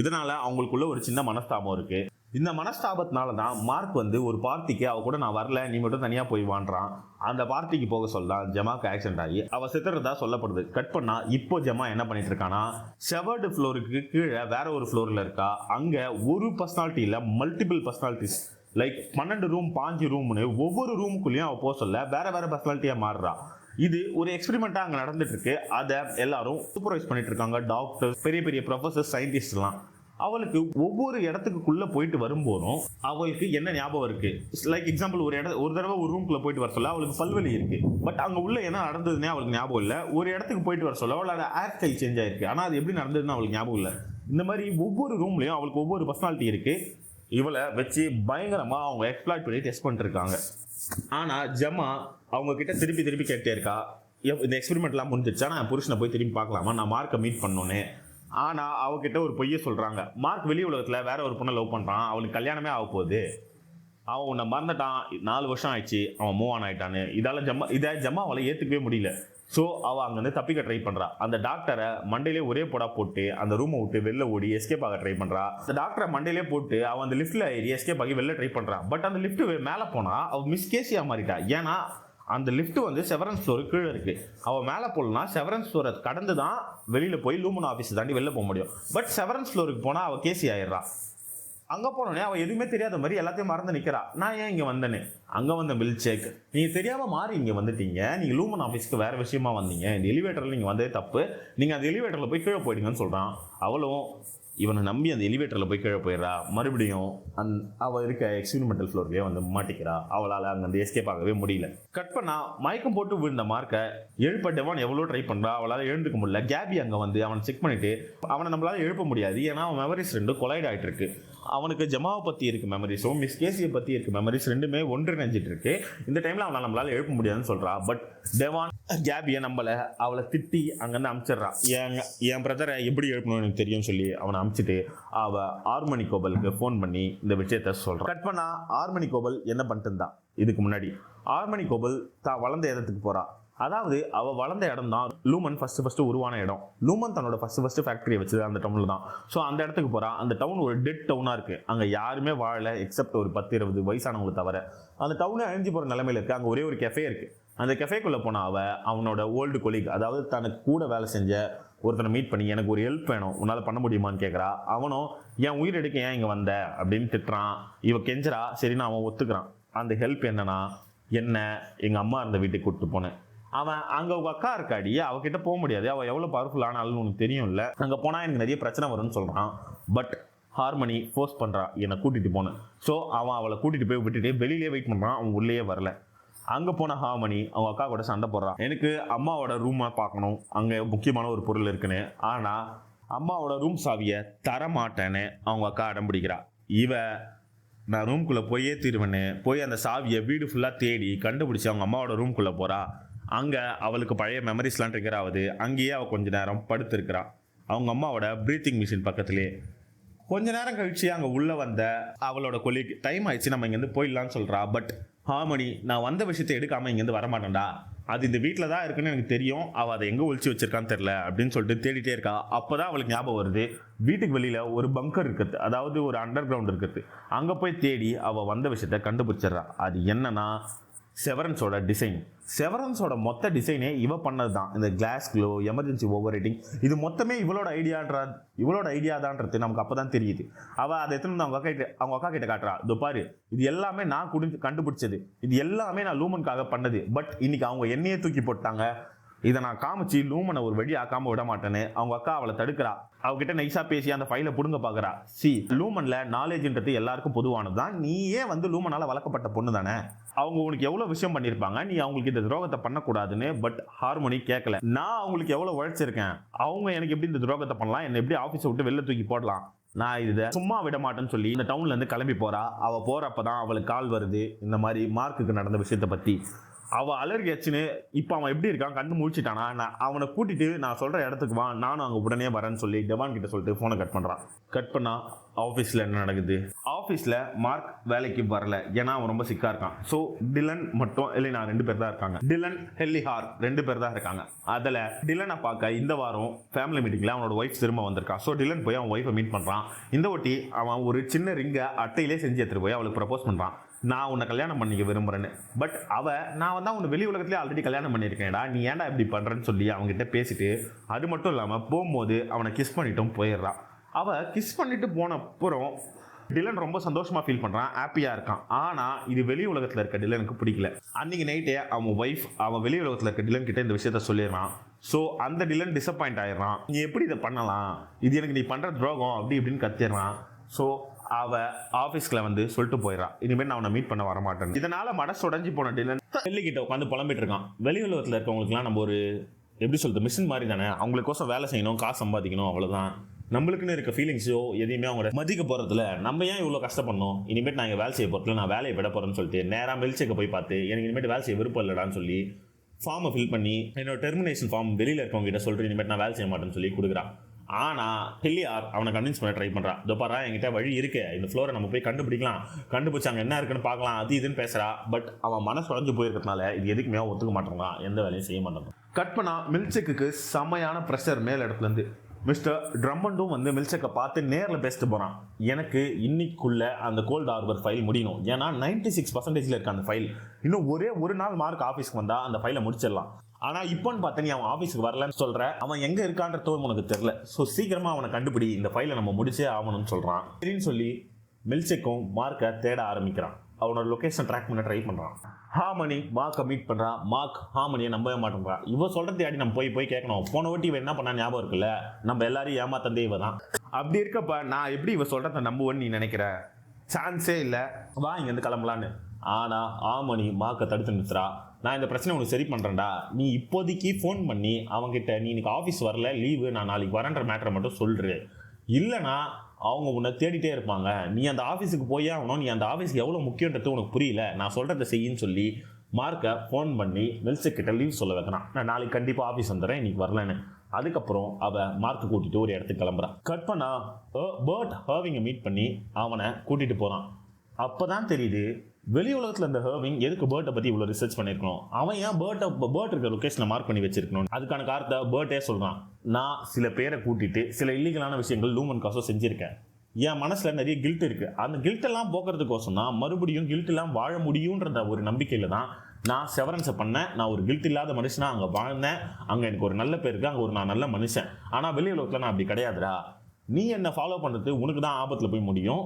இதனால் அவங்களுக்குள்ள ஒரு சின்ன மனஸ்தாபம் இருக்குது. இந்த மனஸ்தாபத்தினால தான் மார்க் வந்து ஒரு பார்ட்டிக்கு அவ கூட நான் வரல, நீ மட்டும் தனியாக போய் வாண்டான். அந்த பார்ட்டிக்கு போக சொல்லலாம் ஜெமாக்கு ஆக்சிடென்ட் ஆகி அவள் செத்துறதா சொல்லப்படுது. கட் பண்ணால் இப்போ ஜெமா என்ன பண்ணிட்டு இருக்கானா, செவர்டு ஃப்ளோருக்கு கீழே வேற ஒரு ஃப்ளோரில் இருக்கா. அங்கே ஒரு பர்சனாலிட்டி இல்லை, மல்டிபிள் பர்சனாலிட்டிஸ், லைக் 12 ரூம் 5 ரூம்னு ஒவ்வொரு ரூமுக்குள்ளேயும் அவள் போக சொல்ல வேற பர்சனாலிட்டியாக மாறுறா. இது ஒரு எக்ஸ்பெரிமெண்ட்டாக அங்கே நடந்துட்டு இருக்கு. அதை எல்லாரும் சூப்பர்வைஸ் பண்ணிட்டு இருக்காங்க. டாக்டர்ஸ், பெரிய சயின்டிஸ்ட், சயின்டிஸ்ட்லாம். அவளுக்கு ஒவ்வொரு இடத்துக்குள்ளே போயிட்டு வரும்போதும் அவளுக்கு என்ன ஞாபகம் இருக்கு. லைக் எக்ஸாம்பிள், ஒரு தடவை ஒரு ரூம்குள்ளே போயிட்டு வர சொல்ல அவளுக்கு பல்வலி இருக்கு. பட் அங்கே உள்ள என்ன நடந்ததுன்னே அவளுக்கு ஞாபகம் இல்லை. ஒரு இடத்துக்கு போயிட்டு வர சொல்ல அவளோட ஹேர் ஸ்டைல் சேஞ்ச் ஆயிருக்கு, ஆனால் அது எப்படி நடந்ததுன்னு அவளுக்கு ஞாபகம் இல்லை. இந்த மாதிரி ஒவ்வொரு ரூம்லையும் அவளுக்கு ஒவ்வொரு பர்சனாலிட்டி இருக்கு. இவளை வச்சு பயங்கரமாக அவங்க எக்ஸ்ப்ளாய்ட் பண்ணி டெஸ்ட் பண்ணிட்டு இருக்காங்க. ஆனால் ஜெமா அவங்க கிட்ட திருப்பி கேட்டே இருக்கா, இந்த எக்ஸ்பெரிமெண்ட்லாம் முடிஞ்சிருச்சா, நான் புருஷனை போய் திரும்பி பார்க்கலாமா, நான் மார்க்கை மீட் பண்ணோன்னு. ஆனால் அவகிட்ட ஒரு பொய்யை சொல்கிறாங்க. மார்க் வெளி உலகத்தில் வேற ஒரு பொண்ணை லவ் பண்ணுறான், அவனுக்கு கல்யாணமே ஆக போகுது, அவன் உன்னை மறந்துட்டான், 4 வருஷம் ஆயிடுச்சு, அவன் மூவ் ஆன் ஆகிட்டான்னு. இதை ஜெமா அவளை ஏற்றுக்கவே முடியல. ஸோ அவள் அங்கேருந்து தப்பிக்க ட்ரை பண்ணுறா. அந்த டாக்டரை மண்டையிலே ஒரே போடா போட்டு அந்த ரூமை விட்டு வெளில ஓடி எஸ்கேப் ஆக ட்ரை பண்ணுறா. அந்த டாக்டரை மண்டையிலே போட்டு அவன் அந்த லிஃப்ட்டில் ஏறி எஸ்கேப் ஆகி வெளில ட்ரை பண்ணுறான். பட் அந்த லிஃப்ட் மேலே போனால் அவள் மிஸ்கேசியாக மாறிட்டா. ஏன்னா அந்த லிஃப்ட் வந்து செவரன்ஸ் ஃப்ளோருக்கு கீழே இருக்குது. அவள் மேலே போகலன்னா செவரன்ஸ் ஃப்ளோரை கடந்து தான் வெளியில் போய் லூமன் ஆஃபீஸ் தாண்டி வெளில போக முடியும். பட் செவரன்ஸ் ஃப்ளோருக்கு போனால் அவள் கேசி ஆயிடுறா. அங்கே போனோடனே அவள் எதுவுமே தெரியாத மாதிரி எல்லாத்தையும் மறந்து நிற்கிறா. நான் ஏன் இங்கே வந்தேன்னு. அங்கே வந்த மில்க் ஷேக், நீங்கள் தெரியாமல் மாறி இங்கே வந்துட்டீங்க, நீங்கள் லூமன் ஆஃபீஸ்க்கு வேறு விஷயமா வந்தீங்க, இந்த எலிவேட்டரில் நீங்கள் வந்ததே தப்பு, நீங்கள் அந்த எலிவேட்டரில் போய் கீழே போயிடுங்கன்னு சொல்கிறான். அவளும் இவனை நம்பி அந்த எலிவேட்டரில் போய் கீழே போயிடுறா. மறுபடியும் அவள் இருக்க எக்ஸ்பெரிமெண்டல் ஃப்ளோர்லேயே வந்து மாட்டிக்கிறா. அவளால் அங்கே எஸ்கேப் ஆகவே முடியல. கட் பண்ணா மயக்கம் போட்டு விழுந்த மார்க்கை எழுப்ப டெவான் எவ்வளோ ட்ரை பண்ணுறா, அவளால் எழுந்துக்க முடியல. கேபி அங்கே வந்து அவனை செக் பண்ணிவிட்டு அவனை நம்மளால் எழுப்ப முடியாது, ஏன்னா அவன் மெமரிஸ் ரெண்டும் கொலைட் ஆகிட்டு இருக்கு. அவனுக்கு ஜமாவை பற்றி இருக்க மெமரிஸும் மிஸ் கேசியை பற்றி இருக்க மெமரிஸ் ரெண்டுமே ஒன்றிணைஞ்சிட்டு இருக்கு. இந்த டைமில் அவனால் நம்மளால் எழுப்ப முடியாதுன்னு சொல்கிறா. பட் டெவான் கேபியை நம்பலை, அவளை திட்டி அங்கேருந்து அனுப்பிச்சிட்றான். என் பிரதரை எப்படி எழுப்பணும்னு எனக்கு தெரியும்னு சொல்லி அவனை அனுப்பிச்சிட்டு அவள் ஆர்மனி கோபலுக்கு ஃபோன் பண்ணி இந்த விஷயத்த சொல்கிறான். கட் பண்ணா ஆர்மனி கோபல் என்ன பண்ணிட்டு இருந்தா இதுக்கு முன்னாடி. ஆர்மனி கோபல் தான் வளர்ந்த இடத்துக்கு போகிறா. அதாவது அவள் வளர்ந்த இடம் தான் லூமன் ஃபஸ்ட்டு உருவான இடம். லூமன் தன்னோட ஃபஸ்ட்டு ஃபேக்ட்ரியை வச்சது அந்த டவுனில் தான். ஸோ அந்த இடத்துக்கு போகிறா. அந்த டவுன் ஒரு டெட் டவுனாக இருக்குது. அங்கே யாருமே வாழலை எக்ஸப்ட் ஒரு 10-20 வயசானவங்களை தவிர. அந்த டவுனே அழிஞ்சு போகிற நிலைமையில் இருக்குது. அங்கே ஒரே ஒரு கெஃபே இருக்குது. அந்த கெஃபேக்குள்ளே போனால் அவனோட ஓல்டு கொலீக், அதாவது தனக்கு கூட வேலை செஞ்ச ஒருத்தனை மீட் பண்ணி எனக்கு ஒரு ஹெல்ப் வேணும், உன்னால் பண்ண முடியுமான்னு கேட்குறா. அவனும் என் உயிர் எடுக்க ஏன் இங்கே வந்த அப்படின்னு திட்டுறான். இவன் கெஞ்சரா. சரின்னு அவன் ஒத்துக்கிறான். அந்த ஹெல்ப் என்னன்னா, என்ன எங்கள் அம்மா இருந்த வீட்டுக்கு கூப்பிட்டு போனேன். அவன் அங்கே உங்கள் அக்கா இருக்காடி, அவகிட்ட போக முடியாது, அவள் எவ்வளோ பவர்ஃபுல்லான ஆளுன்னு உனக்கு தெரியும்ல, அங்கே போனால் எனக்கு நிறைய பிரச்சனை வரும்னு சொல்கிறான். பட் ஹார்மனி ஃபோர்ஸ் பண்ணுறா என்னை கூட்டிகிட்டு போனேன். ஸோ அவன் அவளை கூட்டிகிட்டு போய் விட்டுட்டு வெளியிலே வெயிட் பண்ணுறான். அவன் உள்ளேயே வரல. அங்கே போன ஹார்மனி அவங்க அக்கா கூட சண்டை போடுறான். எனக்கு அம்மாவோட ரூமை பார்க்கணும், அங்கே முக்கியமான ஒரு பொருள் இருக்குன்னு. ஆனால் அம்மாவோட ரூம் சாவியை தரமாட்டேன்னு அவங்க அக்கா அடம் பிடிக்கிறா. நான் ரூம்குள்ளே போயே தீருவேன்னு போய் அந்த சாவியை வீடு ஃபுல்லாக தேடி கண்டுபிடிச்சி அவங்க அம்மாவோட ரூம்குள்ளே போகிறா. அங்கே அவளுக்கு பழைய மெமரிஸ்லாம் ட்ரிகர் ஆகுது. அங்கேயே அவள் கொஞ்ச நேரம் படுத்திருக்கிறா அவங்க அம்மாவோட ப்ரீத்திங் மிஷின் பக்கத்துலேயே. கொஞ்ச நேரம் கழிச்சு அங்கே உள்ளே வந்த அவளோட கொலீக் டைம் ஆயிடுச்சு, நம்ம இங்கேருந்து போயிடலான்னு சொல்கிறா. பட் ஹார்மனி, நான் வந்த விஷயத்தை எடுக்காமல் இங்கேருந்து வரமாட்டேன்டா, அது இந்த வீட்டில் தான் இருக்குன்னு எனக்கு தெரியும், அவள் அதை எங்கே ஒழிச்சு வச்சிருக்கான்னு தெரில அப்படின்னு சொல்லிட்டு தேடிட்டே இருக்கா. அப்போ தான் அவளுக்கு ஞாபகம் வருது, வீட்டுக்கு வெளியில் ஒரு பங்கர் இருக்குது, அதாவது ஒரு அண்டர் கிரவுண்ட் இருக்குது. அங்கே போய் தேடி அவள் வந்த விஷயத்தை கண்டுபிடிச்சிட்றா. அது என்னன்னா செவரன்ஸோட டிசைன். செவரன்ஸோட மொத்த டிசைனே இவ பண்ணது தான். இந்த கிளாஸ் க்ளோ, எமர்ஜென்சி ஓவர் ரைட்டிங், இது மொத்தமே இவளோட ஐடியா தான்றது நமக்கு அப்போ தான் தெரியுது. அவள் அதை எத்தனை வந்து அவங்க அக்கா கிட்ட காட்டுறா. இதோ பாரு, இது எல்லாமே நான் கண்டுபிடிச்சது, இது எல்லாமே நான் லூமனுக்காக பண்ணது. பட் இன்னைக்கு அவங்க என்னையே தூக்கி போட்டாங்க, இதை நான் காமிச்சு லூமனை ஒரு வழி ஆக்காம விட மாட்டேன்னு அவங்க அக்கா அவளை தடுக்கிறா. அவகிட்ட நைஸா பேசி அந்த ஃபைலை புடுங்க பாக்குறா. லூமன்ல நாலேஜ்ன்றது எல்லாருக்கும் பொதுவானது தான். நீயே வந்து லூமனால வளர்க்கப்பட்ட பொண்ணு தானே, அவங்க உனக்கு எவ்வளவு விஷயம் பண்ணியிருப்பாங்க, நீ அவங்களுக்கு இந்த துரோகத்தை பண்ணக்கூடாதுன்னு. பட் ஹார்மோனி கேட்கல. நான் அவங்களுக்கு எவ்வளவு உழைச்சிருக்கேன், அவங்க எனக்கு எப்படி இந்த துரோகத்தை பண்ணலாம், என்ன எப்படி ஆஃபீஸை விட்டு வெளில தூக்கி போடலாம், நான் இதை சும்மா விட மாட்டேன்னு சொல்லி இந்த டவுன்ல இருந்து கிளம்பி போறா. அவ போறப்பதான் அவளுக்கு கால் வருது இந்த மாதிரி மார்க்குக்கு நடந்த விஷயத்தை பத்தி. அவள் அலர்கி ஆச்சுன்னு இப்போ அவன் எப்படி இருக்கான், கண்டு முடிச்சுட்டானா, நான் அவனை கூட்டிட்டு நான் சொல்கிற இடத்துக்கு வா, நானும் அங்கே உடனே வரேன்னு சொல்லி டெவான் கிட்ட சொல்லிட்டு ஃபோனை கட் பண்ணுறான். கட் பண்ணா ஆஃபீஸில் என்ன நடக்குது. ஆஃபீஸில் மார்க் வேலைக்கு வரல, ஏன்னா அவன் ரொம்ப சிக்காக இருக்கான். ஸோ டிலன் மட்டும் இல்லைனா 2 பேர் தான் இருக்காங்க. டிலன், ஹெல்லிஹார் 2 பேர் தான் இருக்காங்க. அதில் டிலனை பார்க்க இந்த வாரம் ஃபேமிலி மீட்டிங்கில் அவனோட ஒய்ஃப் திரும்ப வந்திருக்கான். ஸோ டிலன் போய் அவன் ஒய்ஃபை மீட் பண்ணுறான். இந்த ஒட்டி அவன் ஒரு சின்ன ரிங்கை அட்டையிலே செஞ்சு எடுத்துகிட்டு போய் அவளுக்கு ப்ரப்போஸ் பண்ணுறான். நான் உன்னை கல்யாணம் பண்ணிக்க விரும்புகிறேன்னு. பட் நான் வந்து உன்னை வெளி உலகத்திலே ஆல்ரெடி கல்யாணம் பண்ணியிருக்கேன்டா, நீ ஏன்டா இப்படி பண்ணுறேன்னு சொல்லி அவங்ககிட்ட பேசிட்டு, அது மட்டும் இல்லாமல் போகும்போது அவனை கிஸ் பண்ணிட்டும் போயிடுறான். அவள் கிஸ் பண்ணிட்டு போன அப்புறம் டிலன் ரொம்ப சந்தோஷமாக ஃபீல் பண்ணுறான், ஹாப்பியாக இருக்கான். ஆனால் இது வெளி உலகத்தில் இருக்க டிலனுக்கு பிடிக்கல. அன்றைக்கி நைட்டே அவன் வெளி உலகத்தில் இருக்க டிலன் கிட்ட இந்த விஷயத்த சொல்லிடுறான். ஸோ அந்த டிலன் டிசப்பாயிண்ட் ஆயிடுறான். நீ எப்படி இதை பண்ணலாம், இது எனக்கு நீ பண்ணுற துரோகம் அப்படி இப்படின்னு கத்திடுறான். ஸோ அவள் ஆஃபீஸ்கில் வந்து சொல்லிட்டு போயிடறான், இனிமேல் நான் அவனை மீட் பண்ண வரமாட்டேன். இதனால் மனசு உடஞ்சி போன டிலன் டெல்லிக்கிட்ட உட்காந்து புலம்பிட்டு இருக்கான். வெளி உலகத்தில் இருக்கவங்களுக்குலாம் நம்ம ஒரு எப்படி சொல்கிறது மிஷின் மாதிரி தானே, அவங்களுக்கோசம் வேலை செய்யணும், காசு சம்பாதிக்கணும், அவ்வளோதான். நம்மளுக்குன்னு இருக்க ஃபீலிங்ஸோ எதையுமே அவங்க மதிக்க போகிறதுல நம்ம ஏன் இவ்வளோ கஷ்டப்படணும், இனிமேட்டு நான் இங்கே வேலை செய்ய போகிறதுல நான் வேலையை விட போகிறேன்னு சொல்லிட்டு நேராக மில்சேக்கை போய் பார்த்து எனக்கு இனிமேட்டு வேலை செய்ய விருப்பம் இல்லைடான்னு சொல்லி ஃபார்மை ஃபில் பண்ணி என்னோட டெர்மினேஷன் ஃபார்ம் வெளியில் இருக்கவங்க கிட்ட சொல்லிட்டு இனிமேட்டு நான் வேலை செய்ய மாட்டேன்னு சொல்லி கொடுக்குறான். ஆனால் ஹெல்லியார் அவனை கன்வின்ஸ் பண்ண ட்ரை பண்ணுறான். இதோ பாரா, என்கிட்ட வழி இருக்கு, இந்த ஃப்ளோரை நம்ம போய் கண்டுபிடிக்கலாம், கண்டுபிடிச்சாங்க என்ன இருக்குன்னு பார்க்கலாம், அது இதுன்னு பேசுகிறா. பட் அவன் மனசு உடஞ்சு போயிருக்கிறதுனால இது எதுக்குமே ஒத்துக்க மாட்டேங்கிறான், எந்த வேலையும் செய்ய மாட்டாங்க. கட் பண்ணா மில்சேக்கு செமையான ப்ரெஷர் மேல் இடத்துலேருந்து. மிஸ்டர் ட்ரம்மண்டும் வந்து மில்சேக்கை பார்த்து நேரில் பேசிட்டு போகிறான். எனக்கு இன்னைக்குள்ள அந்த கோல்ட் ஹார்பர் ஃபைல் முடியணும், ஏன்னா 96% இருக்க அந்த ஃபைல். இன்னும் ஒரே ஒரு நாள் மார்க் ஆஃபீஸ்க்கு வந்தால் அந்த ஃபைலை முடிச்சிடலாம். ஆனால் இப்போன்னு பார்த்தா நீ அவன் ஆஃபீஸுக்கு வரலன்னு சொல்கிற, அவன் எங்கே இருக்கான்றதும் உனக்கு தெரில. ஸோ சீக்கிரமாக அவனை கண்டுபிடி, இந்த ஃபைலை நம்ம முடிச்சே ஆகணும்னு சொல்கிறான். சரின்னு சொல்லி மில்செக்கும் மார்க்கை தேட ஆரம்பிக்கிறான். அவனோட லொகேஷன் ட்ராக் பண்ண ட்ரை பண்றான். ஹார்மனி மார்க்கை மீட் பண்றான். மார்க் ஹார்மனியை நம்பவே மாட்டேங்கிறான். இவ சொல்றது ஆடி நம்ம போய் கேட்கணும். போன வாட்டி இவ என்ன பண்ணா ஞாபகம் இருக்குல்ல, நம்ம எல்லாரையும் ஏமாத்தந்தே இவ தான். அப்படி இருக்கப்ப நான் எப்படி இவ சொல்றத நம்புவேன்னு நீ நினைக்கிற? சான்ஸே இல்லை, வா இங்க இருந்து கிளம்பலான்னு. ஆனா ஹார்மனி மார்க்கை தடுத்து நிறுத்துறா. நான் இந்த பிரச்சனை உனக்கு சரி பண்றேன்டா, நீ இப்போதைக்கு ஃபோன் பண்ணி அவங்ககிட்ட நீ இன்னைக்கு ஆஃபீஸ் வரல, லீவு, நான் நாளைக்கு வரேன்ற மேட்டரை மட்டும் சொல்றேன். இல்லைனா அவங்க உன்னை தேடிட்டே இருப்பாங்க. நீ அந்த ஆஃபீஸுக்கு போயே ஆகணும். நீ அந்த ஆஃபீஸ் எவ்வளோ முக்கியன்றது உனக்கு புரியல, நான் சொல்கிறத செய்யின்னு சொல்லி மார்க்கை ஃபோன் பண்ணி மில்செக்கிட்ட லீவ் சொல்ல வைக்கிறான். நான் நாளைக்கு கண்டிப்பாக ஆஃபீஸ் வந்துடுறேன், இன்னைக்கு வரலன்னு. அதுக்கப்புறம் அவள் மார்க்கை கூட்டிகிட்டு ஒரு இடத்துக்கு கிளம்புறான். கட் பண்ணா பர்ட் ஹர்விங்கை மீட் பண்ணி அவனை கூட்டிகிட்டு போகிறான். அப்போ தான் தெரியுது வெளி உலகத்தில் இந்த ஹர்விங் எதுக்கு பேர்ட்டை பற்றி இவ்வளோ ரிசர்ச் பண்ணியிருக்கணும், அவன் ஏன் பேர்ட் இருக்க லொக்கேஷனை மார்க் பண்ணி வச்சிருக்கணும். அதுக்கான காரணத்தை பேர்ட்டே சொல்கிறான். நான் சில பேரை கூட்டிட்டு சில இல்லீகலான விஷயங்கள் லூமன் காசோ செஞ்சுருக்கேன். என் மனசில் நிறைய கில்ட் இருக்குது. அந்த கில்ட்டெல்லாம் போக்குறதுக்கோசம் தான் மறுபடியும் கில்ட் எல்லாம் வாழ முடியுன்ற ஒரு நம்பிக்கையில் தான் நான் செவரன்ஸை பண்ணேன். நான் ஒரு கில்ட் இல்லாத மனுஷனா அங்கே வாழ்ந்தேன். அங்கே எனக்கு ஒரு நல்ல பேர் இருக்குது, அங்கே நான் நல்ல மனுஷன். ஆனால் வெளி உலகத்தில் நான் அப்படி கிடையாதுடா. நீ என்னை ஃபாலோ பண்ணுறது உனக்கு தான் ஆபத்தில் போய் முடியும்.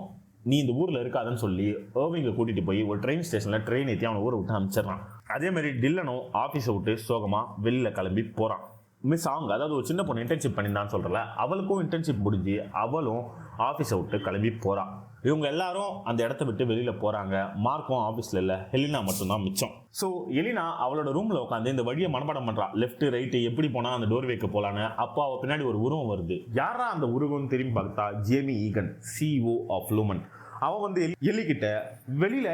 நீ இந்த ஊரில் இருக்காதுன்னு சொல்லி ஹர்விங்கை கூட்டிகிட்டு போய் ஒரு ட்ரெயின் ஸ்டேஷனில் ட்ரெயின் ஏற்றி அவனை ஊரை விட்டு அனுப்பிச்சிடறான். அதே மாதிரி டில்லனும் ஆஃபீஸை விட்டு சோகமாக வெளியில் கிளம்பி போகிறான். மிஸ் அவங்க, அதாவது ஒரு சின்ன பொண்ணு இன்டர்ன்ஷிப் பண்ணியிருந்தான்னு சொல்கிறல, அவளுக்கும் இன்டர்ன்ஷிப் முடிஞ்சு அவளும் ஆஃபீஸை விட்டு கிளம்பி போகிறான். இவங்க எல்லாரும் அந்த இடத்த விட்டு வெளியில் போகிறாங்க. மார்க்கும் ஆஃபீஸில் இல்லை, ஹெலினா மட்டும்தான் மிச்சம். ஸோ எலினா அவளோட ரூமில் உட்காந்து இந்த வழியை மனப்பாடம் பண்ணுறான். லெஃப்ட் ரைட்டு எப்படி போனால் அந்த டோர் வைக்க போகலான்னு. அப்போ அவள் பின்னாடி ஒரு உருவம் வருது. யாரா அந்த உருவம்னு திரும்பி பார்த்தா Jamie Egan, CEO of Lumen. அவன் வந்து எலிக்கிட்ட வெளியில்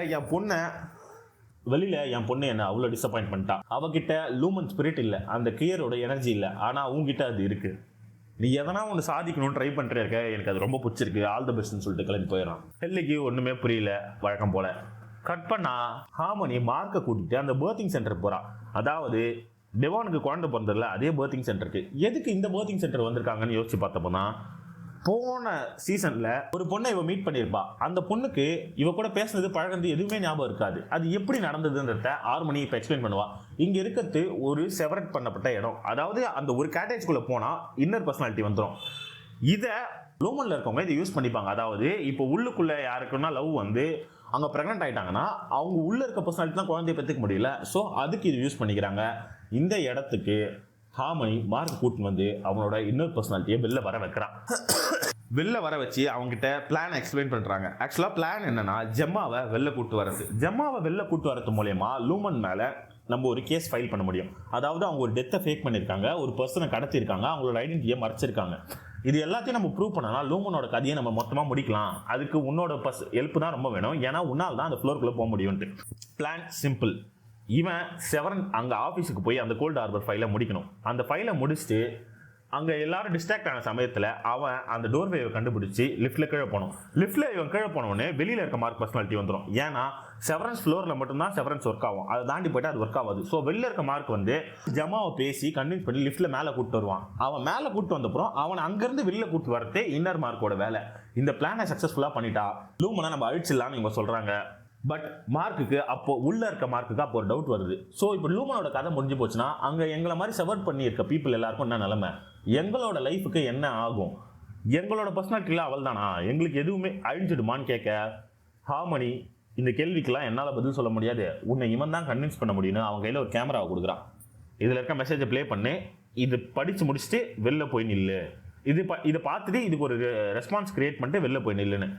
என் பொண்ணு என்ன அவ்வளோ டிசப்பாயிண்ட் பண்ணிட்டான். அவகிட்ட லூமன் ஸ்பிரிட் இல்லை, அந்த கிளியரோட எனர்ஜி இல்லை. ஆனால் உங்ககிட்ட அது இருக்குது. நீ எதனா ஒன்று சாதிக்கணும்னு ட்ரை பண்ணுறே இருக்க, எனக்கு அது ரொம்ப பிடிச்சிருக்கு, ஆல் த பெஸ்ட்னு சொல்லிட்டு கிளம்பி போயிடறான். ஹெல்லிக்கு ஒன்றுமே புரியல, வழக்கம் போல. கட் பண்ணா ஹார்மனி மார்க்கை கூட்டிகிட்டு அந்த பர்த்திங் சென்டருக்கு போகிறான். அதாவது டெவானுக்கு குழந்தை பிறந்ததில்ல, அதே பர்த்திங் சென்டருக்கு. எதுக்கு இந்த பர்த்திங் சென்டர் வந்திருக்காங்கன்னு யோசிச்சு பார்த்தப்போ தான் போன சீசன்ல ஒரு பொண்ணை இவ மீட் பண்ணியிருப்பா. அந்த பொண்ணுக்கு இவ கூட பேசுனது பழகுனது எதுவுமே ஞாபகம் இருக்காது. அது எப்படி நடந்ததுன்றத ஹார்மனி இப்போ எக்ஸ்பிளைன் பண்ணுவா. இங்க இருக்கிறது ஒரு செவரேட் பண்ணப்பட்ட இடம். அதாவது அந்த ஒரு கேட்டேஜ்குள்ள போனா இன்னர் பர்சனாலிட்டி வந்துடும். இதை லூமன்ல இருக்கவங்க இதை யூஸ் பண்ணிப்பாங்க. அதாவது இப்போ உள்ளுக்குள்ள யாருக்குன்னா லவ் வந்து அங்கே ப்ரெக்னென்ட் ஆகிட்டாங்கன்னா அவங்க உள்ள இருக்க பர்சனாலிட்டி தான் குழந்தைய பெற்றுக்க முடியல. ஸோ அதுக்கு இது யூஸ் பண்ணிக்கிறாங்க. இந்த இடத்துக்கு ஹார்மனி மார்க் கூட்டின்னு வந்து அவனோட இன்னொரு பர்சனாலிட்டியை வெளில வர வைக்கிறான். வெளில வர வச்சு அவங்ககிட்ட பிளான் எக்ஸ்பிளைன் பண்ணுறாங்க. ஆக்சுவலாக பிளான் என்னன்னா, ஜெம்மாவை வெளில கூட்டு வரது. ஜெம்மாவை வெளில கூட்டு வரது மூலயமா லூமன் மேலே நம்ம ஒரு கேஸ் ஃபைல் பண்ண முடியும். அதாவது அவங்க ஒரு டெத்தை ஃபேக் பண்ணியிருக்காங்க, ஒரு பர்சனை கடத்திருக்காங்க, அவங்களோட ஐடென்டிட்டியை மறைச்சிருக்காங்க. இது எல்லாத்தையும் நம்ம ப்ரூவ் பண்ணனா லூமனோட கதையை நம்ம மொத்தமாக முடிக்கலாம். அதுக்கு உன்னோட ஹெல்ப் தான் ரொம்ப வேணும். ஏன்னா உன்னால் தான் அந்த ஃப்ளோருக்குள்ளே போக முடியும்ட்டு. Plan simple. இவன் செவரன் அங்கே ஆஃபீஸுக்கு போய் அந்த கோல்ட் ஹார்பர் ஃபைலை முடிக்கணும். அந்த ஃபைலை முடிச்சுட்டு அங்கே எல்லாரும் டிஸ்ட்ராக்ட் ஆன சமயத்தில் அவன் அந்த டோர்வேவை கண்டுபிடிச்சி லிஃப்ட்டில் கீழே போகணும். லிஃப்ட்டில் இவன் கீழே போனோடனே வெளியில் இருக்க மார்க் பர்சனாலிட்டி வந்துடும். ஏன்னா செவரன்ஸ் ஃப்ளோரில் மட்டும்தான் செவரன்ஸ் ஒர்க் ஆகும், அதை தாண்டி போய்ட்டு அது ஒர்க் ஆகாது. ஸோ வெளியில் இருக்க மார்க் வந்து ஜமாவை பேசி கன்வின்ஸ் பண்ணி லிஃப்ட்டில் மேலே கூப்பிட்டு வருவான். அவன் மேலே கூப்பிட்டு வந்தப்புறம் அவன் அங்கேருந்து வெளியில் கூப்பிட்டு வரதே இன்னர் மார்க்கோட வேலை. இந்த பிளானை சக்ஸஸ்ஃபுல்லாக பண்ணிட்டா லூமனை நம்ம அழிச்சிடலான்னு இவங்க சொல்கிறாங்க. பட் மார்க்குக்கு அப்போ உள்ள இருக்க மார்க்குக்கு அப்போ ஒரு டவுட் வருது. ஸோ இப்போ லூமனோட கதை முடிஞ்சு போச்சுன்னா அங்கே எங்களை மாதிரி செவர்ட் பண்ணி இருக்க பீப்புள் எல்லாருக்கும் என்ன நிலைமை, எங்களோட லைஃபுக்கு என்ன ஆகும், எங்களோட பர்சனாலிட்டியில் அவள் தானா, எங்களுக்கு எதுவுமே அழிஞ்சிடுமான்னு கேட்க ஹார்மனி இந்த கேள்விக்கெல்லாம் என்னால் பதில் சொல்ல முடியாது, உன்னை இவன் தான் கன்வின்ஸ் பண்ண முடியும்னு அவங்க கையில் ஒரு கேமராவை கொடுக்குறான். இதில் இருக்க மெசேஜை ப்ளே பண்ணி இது படித்து முடிச்சுட்டு வெளில போய் நில்லு, இதை பார்த்துட்டு இதுக்கு ஒரு ரெஸ்பான்ஸ் கிரியேட் பண்ணிட்டு வெளில போய் நில்லுன்னு.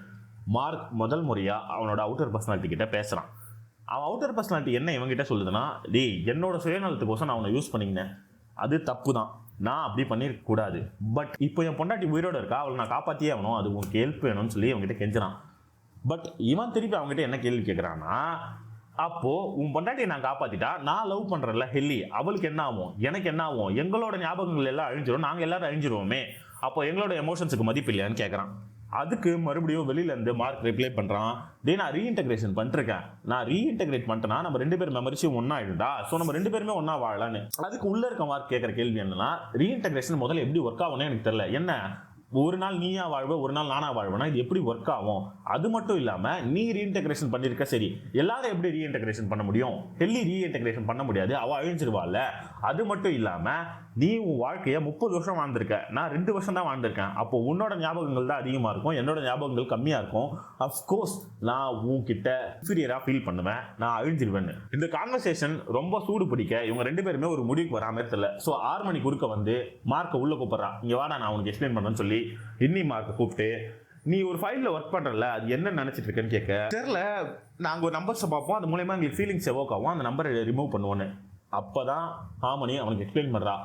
மார்க் முதல் முறையாக அவனோட அவுட்டர் பர்சனாலிட்டி கிட்ட பேசுகிறான். அவன் அவுட்டர் பர்சனாலிட்டி என்ன இவங்கிட்ட சொல்லுதுன்னா, டேய் என்னோட சுயநலத்துக்கோசம் நான் அவனை யூஸ் பண்ணிக்கினேன், அது தப்பு தான், நான் அப்படி பண்ணியிருக்க கூடாது. பட் இப்போ என் பொண்டாட்டி உயிரோடு இருக்கா, அவளை நான் காப்பாற்றியே ஆகணும், அது உனக்கு ஹெல்ப் வேணும்னு சொல்லி அவங்ககிட்ட கெஞ்சிறான். பட் இவன் திருப்பி அவங்ககிட்ட என்ன கேள்வி கேட்குறான்னா, அப்போது உன் பொண்டாட்டியை நான் காப்பாற்றிட்டா நான் லவ் பண்ணுறேன்ல ஹெல்லி, அவளுக்கு என்ன ஆகும், எனக்கு என்ன ஆகும், எங்களோட ஞாபகங்கள் எல்லாம் அழிஞ்சிடும், நாங்கள் எல்லாரும் அழிஞ்சிருவோமே, அப்போ எங்களோட எமோஷன்ஸுக்கு மதிப்பு இல்லையான்னு கேட்குறான். அதுக்கு மறுபடியும் வெளியிலேருந்து மார்க் ரிப்ளை பண்ணுறான், நான் ரீஇன்டெகிரேஷன் பண்ணிருக்கேன், நான் ரீஇன்டெகிரேட் பண்ணிட்டேன்னா நம்ம 2 பேர் மெமரிஸும் ஒன்றா ஆகிடுதா, ஸோ நம்ம 2 பேருமே ஒன்றா வாழலான்னு. அதுக்கு உள்ளே இருக்க மார்க் கேட்குற கேள்வி என்னன்னா, ரீஇன்டெகிரேஷன் முதல்ல எப்படி ஒர்க் ஆகும்னு எனக்கு தெரியல, என்ன ஒரு நாள் நீயா வாழ்வ ஒரு நாள் நானா வாழ்வேனா, இது எப்படி ஒர்க் ஆகும், அது மட்டும் இல்லாமல் நீ ரீஇன்டெகிரேஷன் பண்ணியிருக்க, சரி எல்லாரும் எப்படி ரீஇன்டெகிரேஷன் பண்ண முடியும், ஹெல்லி ரீஇன்டெகிரேஷன் பண்ண முடியாது, அவள் அழிஞ்சிருவாள்ல, அது மட்டும் இல்லாமல் நீ உன் வாழ்க்கையை 30 வருஷம் வாழ்ந்திருக்க, நான் 2 வருஷம் தான் வாழ்ந்திருக்கேன். அப்போ உன்னோட ஞாபகங்கள் தான் அதிகமாக இருக்கும், என்னோட ஞாபகங்கள் கம்மியாக இருக்கும். அஃப்கோர்ஸ் நான் உன்கிட்ட இன்ஃபீரியராக ஃபீல் பண்ணுவேன், நான் அழிஞ்சிருவேன். இந்த கான்வர்சேஷன் ரொம்ப சூடு பிடிக்க இவங்க 2 பேருமே ஒரு முடிவுக்கு வராமல் தெரியல. ஸோ 6 மணி குறுக்க வந்து மார்க்கை உள்ள கூப்பிட்றான். இங்கே வாடா நான் உனக்கு எக்ஸ்பிளைன் பண்ணுறேன்னு சொல்லி இன்னி மார்க்கை கூப்பிட்டு, நீ ஒரு ஃபைலில் ஒர்க் பண்ணுறல, அது என்ன நினச்சிட்டு இருக்கேன்னு கேட்க, தெரியல நாங்கள் ஒரு நம்பர்ஸை பார்ப்போம், அது மூலயமா எங்களுக்கு ஃபீலிங்ஸ் எவோக் ஆகும், அந்த நம்பரை ரிமூவ் பண்ணுவோன்னு. அப்போ தான் ஹார்மனி அவனுக்கு எக்ஸ்பிளைன் பண்ணுறா,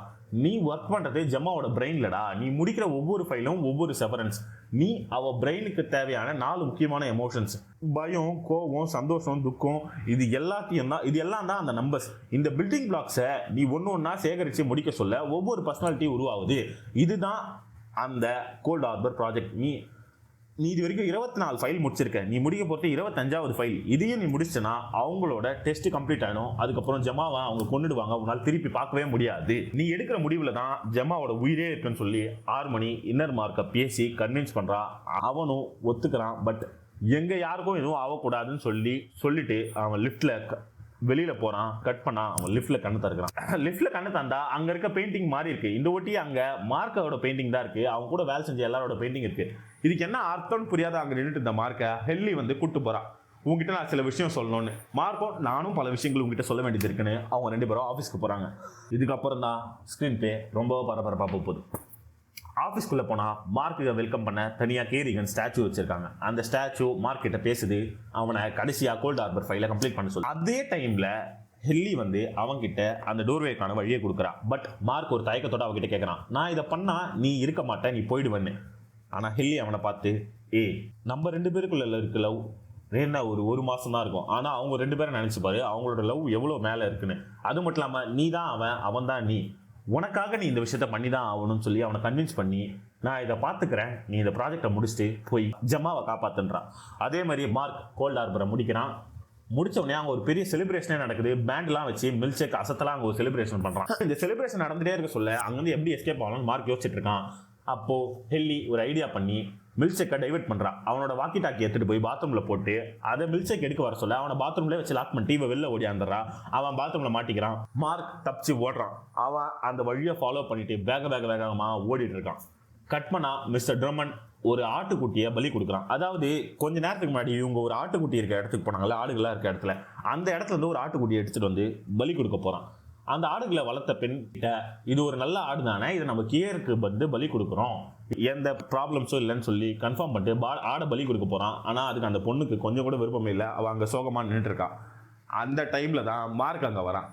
நீ ஒர்க் பண்ணுறது ஜம்மாவோட பிரெயின்லடா, நீ முடிக்கிற ஒவ்வொரு ஃபைலும் ஒவ்வொரு செவரன்ஸ். நீ அவள் பிரெயினுக்கு தேவையான 4 முக்கியமான எமோஷன்ஸ், பயம், கோபம், சந்தோஷம், துக்கம், இது எல்லாம் தான் அந்த நம்பர்ஸ். இந்த பில்டிங் பிளாக்ஸை நீ ஒன்று ஒன்றா சேகரித்து முடிக்க சொல்ல ஒவ்வொரு பர்சனாலிட்டி உருவாகுது. இதுதான் அந்த கோல்ட் ஹார்பர் ப்ராஜெக்ட். நீ இது வரைக்கும் 24 ஃபைல் முடிச்சிருக்க, நீ முடிக்க போகிறது 25வது ஃபைல். இதையும் நீ முடிச்சனா அவங்களோட டெஸ்ட் கம்ப்ளீட் ஆகிடும். அதுக்கப்புறம் ஜமாவை அவங்க கொண்டுடுவாங்க, உன்னால் திருப்பி பார்க்கவே முடியாது. நீ எடுக்கிற முடிவில் தான் ஜமாவோட உயிரே இருக்குன்னு சொல்லி ஹார்மனி இன்னர் மார்க்கை பேசி கன்வின்ஸ் பண்ணுறா. அவனும் ஒத்துக்கிறான். பட் எங்கே யாருக்கும் எதுவும் ஆகக்கூடாதுன்னு சொல்லிட்டு அவன் லிஃப்டில் வெளியில் போகிறான். கட் பண்ணால் அவன் லிஃப்ட்டில் கண்ணு தருக்கிறான். லிஃப்ட்டில் கண்ணு தந்தா அங்கே இருக்க பெயிண்டிங் மாறி இருக்குது. இந்த ஒட்டி அங்கே மார்க்கோட பெயிண்டிங் தான் இருக்குது, அவங்க கூட வேலை செஞ்ச எல்லாரோட பெயிண்டிங் இருக்குது. இதுக்கு என்ன அர்த்தம்னு புரியாத அங்கே நின்றுட்டு இந்த மார்க்கை ஹெல்லி வந்து கூப்பிட்டு போகிறான். உங்ககிட்ட நான் சில விஷயம் சொல்லணும்னு. மார்க்கும் நானும் பல விஷயங்கள் உங்ககிட்ட சொல்ல வேண்டியது இருக்குன்னு அவங்க 2 பேரும் ஆஃபீஸ்க்கு போகிறாங்க. இதுக்கப்புறம் தான் ஸ்க்ரீன் பிளே ரொம்ப பரபரப்பாக போகுது. ஆஃபீஸ்க்குள்ளே போனால் மார்க்கை வெல்கம் பண்ண தனியாக கேரிகன் ஸ்டாச்சு வச்சுருக்காங்க. அந்த ஸ்டாச்சு மார்க் கிட்ட பேசுது, அவனை கடைசியாக கோல்ட் ஹார்பர் ஃபைலை கம்ப்ளீட் பண்ண சொல்லு. அதே டைமில் ஹெல்லி வந்து அவங்கிட்ட அந்த டோர்வேக்கான வழியை கொடுக்குறான். பட் மார்க் ஒரு தயக்கத்தோடு அவகிட்ட கேட்குறான், நான் இதை பண்ணால் நீ இருக்க மாட்டேன், நீ போயிடுவேன்னு. ஆனால் ஹெல்லி அவனை பார்த்து, நம்ம 2 பேருக்குள்ள இருக்க லவ் என்ன ஒரு மாதம் தான் இருக்கும், ஆனால் அவங்க 2 பேரும் நினச்சி பாரு அவங்களோட லவ் எவ்வளோ மேலே இருக்குன்னு. அது மட்டும் இல்லாமல் நீ தான் அவன் தான் நீ, உனக்காக நீ இந்த விஷயத்த பண்ணி தான் ஆகணும்னு சொல்லி அவனை கன்வின்ஸ் பண்ணி, நான் இதை பார்த்துக்கிறேன், நீ இந்த ப்ராஜெக்டை முடிச்சுட்டு போய் ஜம்மாவை காப்பாற்றுன்றான். அதே மாதிரி மார்க் கோல்ட் ஹார்பரை முடிக்கிறான். முடிச்ச உடனே அங்கே ஒரு பெரிய செலிப்ரேஷனே நடக்குது. பேண்ட்லாம் வச்சு மில்க் ஷேக் அசத்தலாம் அங்கே ஒரு செலிப்ரேஷன் பண்ணுறான். இந்த செலிப்ரேஷன் நடந்துகிட்டே இருக்க சொல்ல அங்கேருந்து எப்படி எஸ்கேப் ஆகணும்னு மார்க் யோசிச்சுட்டு இருக்கான். அப்போது ஹெல்லி ஒரு ஐடியா பண்ணி மில்க் ஷேக்கை டைவர்ட் பண்ணுறான். அவனோட வாக்கி டாக்கி எடுத்துகிட்டு போய் பாத்ரூமில் போட்டு அதை மில்க் ஷேக் எடுக்க வர சொல்ல அவனை பாத்ரூம்லேயே வச்சு லாக் பண்ணி வெளில ஓடியாந்துடுறான். அவன் பாத்ரூமில் மாட்டிக்கிறான். மார்க் தப்பிச்சு ஓடுறான். அவன் அந்த வழியை ஃபாலோ பண்ணிட்டு வேகமாக ஓடிட்டு இருக்கான். கட் பண்ணா மிஸ்டர் ட்ரமண்ட் ஒரு ஆட்டுக்குட்டியை பலி கொடுக்குறான். அதாவது கொஞ்ச நேரத்துக்கு முன்னாடி இவங்க ஒரு ஆட்டுக்குட்டி இருக்க இடத்துக்கு போனாங்கல்ல, ஆடுகளாக இருக்க இடத்துல, அந்த இடத்துல இருந்து ஒரு ஆட்டுக்குட்டியை எடுத்துகிட்டு வந்து பலி கொடுக்க போகிறான். அந்த ஆடுகளை வளர்த்த பெண் கிட்ட, இது ஒரு நல்ல ஆடு தானே, இதை நம்ம கேருக்கு வந்து பலி கொடுக்குறோம், எந்த ப்ராப்ளம்ஸும் இல்லைன்னு சொல்லி கன்ஃபார்ம் பண்ணிட்டு ஆடை பலி கொடுக்க போகிறான். ஆனால் அதுக்கு அந்த பொண்ணுக்கு கொஞ்சம் கூட விருப்பமே இல்லை. அவள் அங்கே சோகமாக நின்றுட்டு இருக்கா. அந்த டைமில் தான் மார்க் அங்கே வரான்.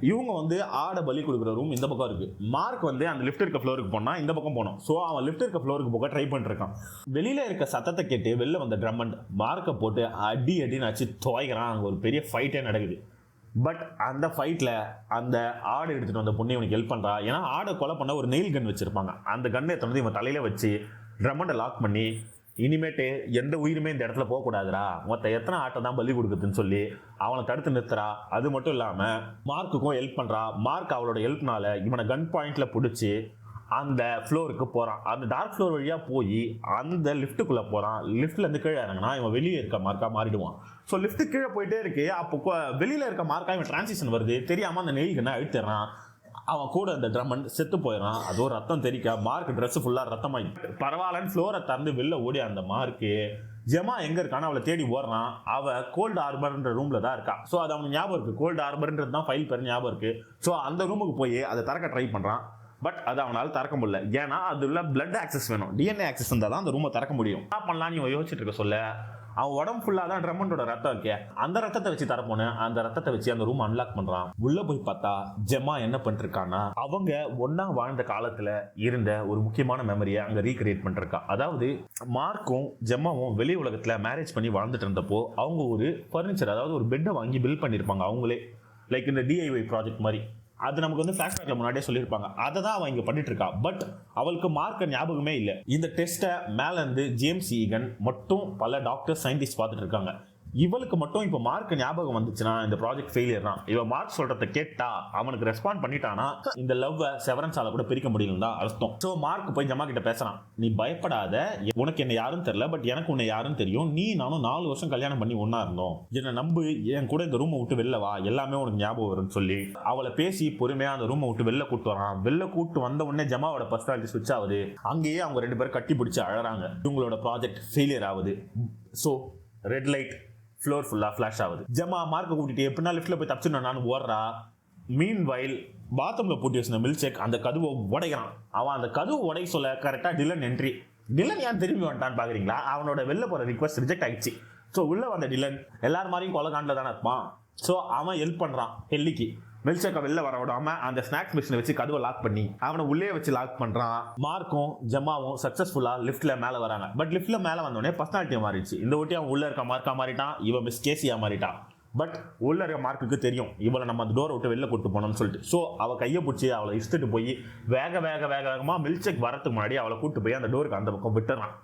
இவங்க வந்து ஆடை பலி கொடுக்குற ரூம் இந்த பக்கம் இருக்குது. மார்க் வந்து அந்த லிஃப்ட் இருக்க ஃப்ளோருக்கு போனால் இந்த பக்கம் போனோம். ஸோ அவன் லிஃப்ட் இருக்க ஃப்ளோருக்கு போக ட்ரை பண்ணிருக்கான். வெளியில் இருக்க சத்தத்தை கேட்டு வெளில வந்த ட்ரமண்ட் மார்க்கை போட்டு அடின்னு வச்சு துவைக்கிறான். அங்கே ஒரு பெரிய ஃபைட்டே நடக்குது. பட் அந்த ஃபைட்டில் அந்த ஆடு எடுத்துகிட்டு வந்த பொண்ணு இவனுக்கு ஹெல்ப் பண்ணுறா. ஏன்னா ஆடை கொலை பண்ண ஒரு நெயில் கன் வச்சுருப்பாங்க. அந்த கன்னை எடுத்து வந்து இவன் தலையில் வச்சு ட்ரமண்டை லாக் பண்ணி, இனிமேட்டு எந்த உயிருமே இந்த இடத்துல போகக்கூடாதுரா, மொத்த எத்தனை ஆட்டை தான் பலி கொடுக்குதுன்னு சொல்லி அவனை தடுத்து நிறுத்துறா. அது மட்டும் இல்லாமல் மார்க்குக்கும் ஹெல்ப் பண்ணுறா. மார்க் அவளோட ஹெல்ப்னால இவனை கன் பாயிண்டில் பிடிச்சி அந்த ஃப்ளோருக்கு போகிறான். அந்த டார்க் ஃப்ளோர் வழியாக போய் அந்த லிஃப்ட்டுக்குள்ளே போகிறான். லிஃப்ட்லேருந்து கீழே இறங்கினா இவன் வெளியே இருக்க மார்க்காக மாறிடுவான். ஸோ லிஃப்ட்டு கீழே போயிட்டே இருக்கு. அப்போ வெளியில் இருக்க மார்க்காக இவன் டிரான்சிஷன் வருது. தெரியாமல் அந்த நெயில்கன்னா அழுத்திடுறான். அவன் கூட அந்த ட்ரமண்ட் செத்து போயிடறான். அதோ ரத்தம் தெரிக்க மார்க் ட்ரெஸ் ஃபுல்லாக ரத்தமாகி பரவாயில்லன்னு ஃப்ளோரை திறந்து வெளில ஓடி அந்த மார்க்கு ஜெமா எங்கே இருக்கான்னு அவளை தேடி ஓடுறான். அவள் கோல்ட் ஹார்பர்ன்ற ரூமில் தான் இருக்கா. ஸோ அது அவனுக்கு ஞாபகம் இருக்குது. கோல்ட் ஹார்பர்ன்றது தான் ஃபைல் பேர் ஞாபகம் இருக்குது. ஸோ அந்த ரூமுக்கு போய் அதை திறக்க ட்ரை பண்ணுறான். பட் அது அவனால் திறக்க முடியல. ஏன்னா அதுல பிளட் ஆக்சஸ் வேணும், டிஎன்ஏ ஆக்சஸ் இருந்தால் தான் அந்த ரூமை திறக்க முடியும். என்ன பண்ணலாம் நீ யோசிச்சுட்டு இருக்க சொல்ல, அவன் உடம்பு ஃபுல்லாக தான் ட்ரமண்டோட ரத்தம் இருக்கே, அந்த ரத்தத்தை வச்சு தரப்போன்னு அந்த ரத்தத்தை வச்சு அந்த ரூம் அன்லாக் பண்ணுறான். உள்ளே போய் பார்த்தா ஜெமா என்ன பண்ணிருக்கான்னா, அவங்க ஒன்றா வாழ்ந்த காலத்தில் இருந்த ஒரு முக்கியமான மெமரியை அங்கே ரீக்ரியேட் பண்ணிருக்கா. அதாவது மார்க்கும் ஜெம்மாவும் வெளி உலகத்தில் மேரேஜ் பண்ணி வாழ்ந்துட்டு இருந்தப்போ அவங்க ஒரு ஃபர்னிச்சர், அதாவது ஒரு பெட்டை வாங்கி பில்ட் பண்ணியிருப்பாங்க அவங்களே, லைக் இந்த டிஐஒய் ப்ராஜெக்ட் மாதிரி. அது நமக்கு வந்து ஃபிளாஷ்பேக்ல முன்னாடியே சொல்லியிருப்பாங்க. அதை தான் அவன் இங்கே பண்ணிட்டு இருக்கா. பட் அவளுக்கு மார்க்க ஞாபகமே இல்லை. இந்த டெஸ்ட்டை மேலேருந்து ஜேம்ஸ் ஈகன் மட்டும் பல டாக்டர் சயின்டிஸ்ட் பார்த்துட்டு இருக்காங்க. இவளுக்கு மட்டும் இப்போ மார்க் ஞாபகம் வந்துச்சுன்னா இந்த ப்ராஜெக்ட் ஃபெயிலியர் தான். இவன் மார்க் சொல்றத கேட்டா அவனுக்கு ரெஸ்பாண்ட் பண்ணிட்டானா இந்த லவ்வை செவரன்ஸால கூட பிரிக்க முடியும் தான் அர்த்தம். ஸோ மார்க் போய் ஜமா கிட்ட பேசுறான், நீ பயப்படாத, உனக்கு என்ன யாரும் தெரியல, பட் எனக்கு உன்னை யாரும் தெரியும், நீ நானும் 4 வருஷம் கல்யாணம் பண்ணி ஒன்னா இருந்தோம், என்ன நம்பு, என் கூட இந்த ரூமை விட்டு வெளில வா, எல்லாமே உனக்கு ஞாபகம் வரும்னு சொல்லி அவளை பேசி பொறுமையா அந்த ரூமை விட்டு வெளில கூட்டு வரான். வெளில கூட்டு வந்த உடனே ஜமாவோட பர்சனாலிட்டி ஸ்விட்ச் ஆகுது. அங்கேயே அவங்க 2 பேரும் கட்டி பிடிச்சி அழறாங்க. இவங்களோட ப்ராஜெக்ட் ஃபெயிலியர் ஆகுது. ஸோ ரெட் லைட் ஃப்ளோர் ஃபுல்லா ஃபிளாஷ் ஆகுது. ஜமா மார்க்கை கூட்டிட்டு எப்படின்னா லிஃப்ட்ல போய் தப்பிச்சுன்னு நான் ஓடுறா. மீன் வயல் பாத்ரூம்ல போட்டு வச்சிருந்த மில்க் ஷேக் அந்த கதவை உடைக்கிறான். அவன் அந்த கதவு உடை சொல்ல கரெக்டா டிலன் என்ட்ரி. டிலன் ஏன் திரும்பி வந்துட்டான்னு பாக்குறீங்களா? அவனோட வெளில போற ரிக்வஸ்ட் ரிஜெக்ட் ஆயிடுச்சு. ஸோ உள்ள வந்த டிலன் எல்லாரும் மாதிரியும் கொலைகாண்டில் தானே இருப்பான். ஸோ அவன் ஹெல்ப் பண்றான் ஹெல்லிக்கு. மில்க் ஷேக்கை வெளில வர விடாம அந்த ஸ்நாக்ஸ் மிஷினை வச்சு கதவை லாக் பண்ணி அவனை உள்ளே வச்சு லாக் பண்றான். மார்க்கும் ஜமாவும் சக்சஸ்ஃபுல்லா லிஃப்ட்ல மேல வராங்க. பட் லிஃப்ட்ல மேல வந்தோடனே பர்சனாலிட்டியா மாறிடுச்சு. இந்த ஓட்டி அவன் உள்ள இருக்க மார்க்கா மாறிட்டான், இவன் மிஸ் கேசியா மாறிட்டான். பட் உள்ள இருக்க மார்க்குக்கு தெரியும் இவளை நம்ம அந்த டோரை விட்டு வெளில கூட்டு போனோம்னு சொல்லிட்டு. ஸோ அவ கையை பிடிச்சி அவளை இஷ்டட்டு போய் வேகமா மில்க் ஷேக் வரதுக்கு முன்னாடி அவளை கூட்டு போய் அந்த டோருக்கு அந்த பக்கம் விட்டுறான்.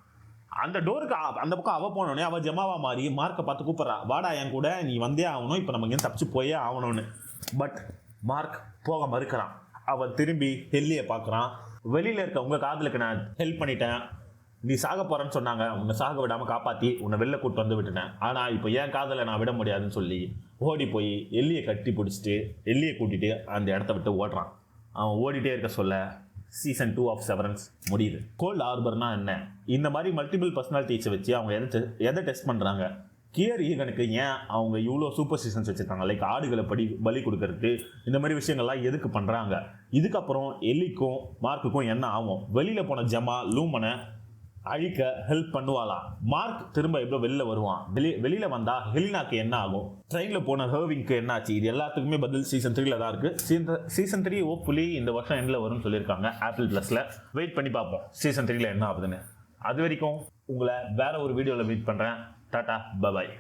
அந்த டோருக்கு அந்த பக்கம் அவ போனோடனே அவ ஜமாவா மாறி மார்க்கை பார்த்து கூப்பிட்றா, வாடா என் கூட, நீ வந்தே ஆகணும், இப்போ நம்ம இங்கே தப்பிச்சு போயே ஆகணும்னு. பட் மார்க் போக மறுக்கிறான். அவன் திரும்பி ஹெல்லியை பார்க்குறான். வெளியில இருக்க உங்க காதலுக்கு நான் ஹெல்ப் பண்ணிட்டேன், நீ சாக போறேன்னு சொன்னாங்க, உன்னை சாக விடாம காப்பாத்தி உன்னை வெளில கூட்டு வந்து விட்டுட்டேன், ஆனா இப்போ என் காதலை நான் விட முடியாதுன்னு சொல்லி ஓடி போய் எல்லியை கட்டி பிடிச்சிட்டு எல்லியை கூட்டிட்டு அந்த இடத்த விட்டு ஓடுறான். அவன் ஓடிட்டே இருக்க சொல்ல சீசன் 2 ஆஃப் செவரன்ஸ் முடியுது. கோல்ட் ஹார்பர்னா என்ன? இந்த மாதிரி மல்டிபிள் பர்சனாலிட்டிஸை வச்சு அவங்க எதை டெஸ்ட் பண்றாங்க? கியர் ஈகனுக்கு ஏன் அவங்க இவ்வளோ சூப்பர் சீசன்ஸ் வச்சுருக்காங்க, லைக் ஆடுகளை பலி கொடுக்கறதுக்கு, இந்த மாதிரி விஷயங்கள்லாம் எதுக்கு பண்ணுறாங்க? இதுக்கப்புறம் எல்லிக்கும் மார்க்குக்கும் என்ன ஆகும்? வெளியில் போன ஜமா லூமனை அழிக்க ஹெல்ப் பண்ணுவாளா? மார்க் திரும்ப எவ்வளோ வெளில வருவான்? வெளியில் வந்தால் ஹெலினாக்கு என்ன ஆகும்? ட்ரெயினில் போன ஹர்விங்க்கு என்ன ஆச்சு? இது எல்லாத்துக்குமே பதில் சீசன் 3ல தான் இருக்குது. சீசன் 3 ஹோப்ஃபுல்லி இந்த வருஷம் எண்டில் வரும்னு சொல்லியிருக்காங்க ஆப்பிள் ப்ளஸில். வெயிட் பண்ணி பார்ப்போம் சீசன் 3ல என்ன ஆகுதுன்னு. அது வரைக்கும் உங்களை வேற ஒரு வீடியோவில் மீட் பண்ணுறேன். டாடா, பபாய்.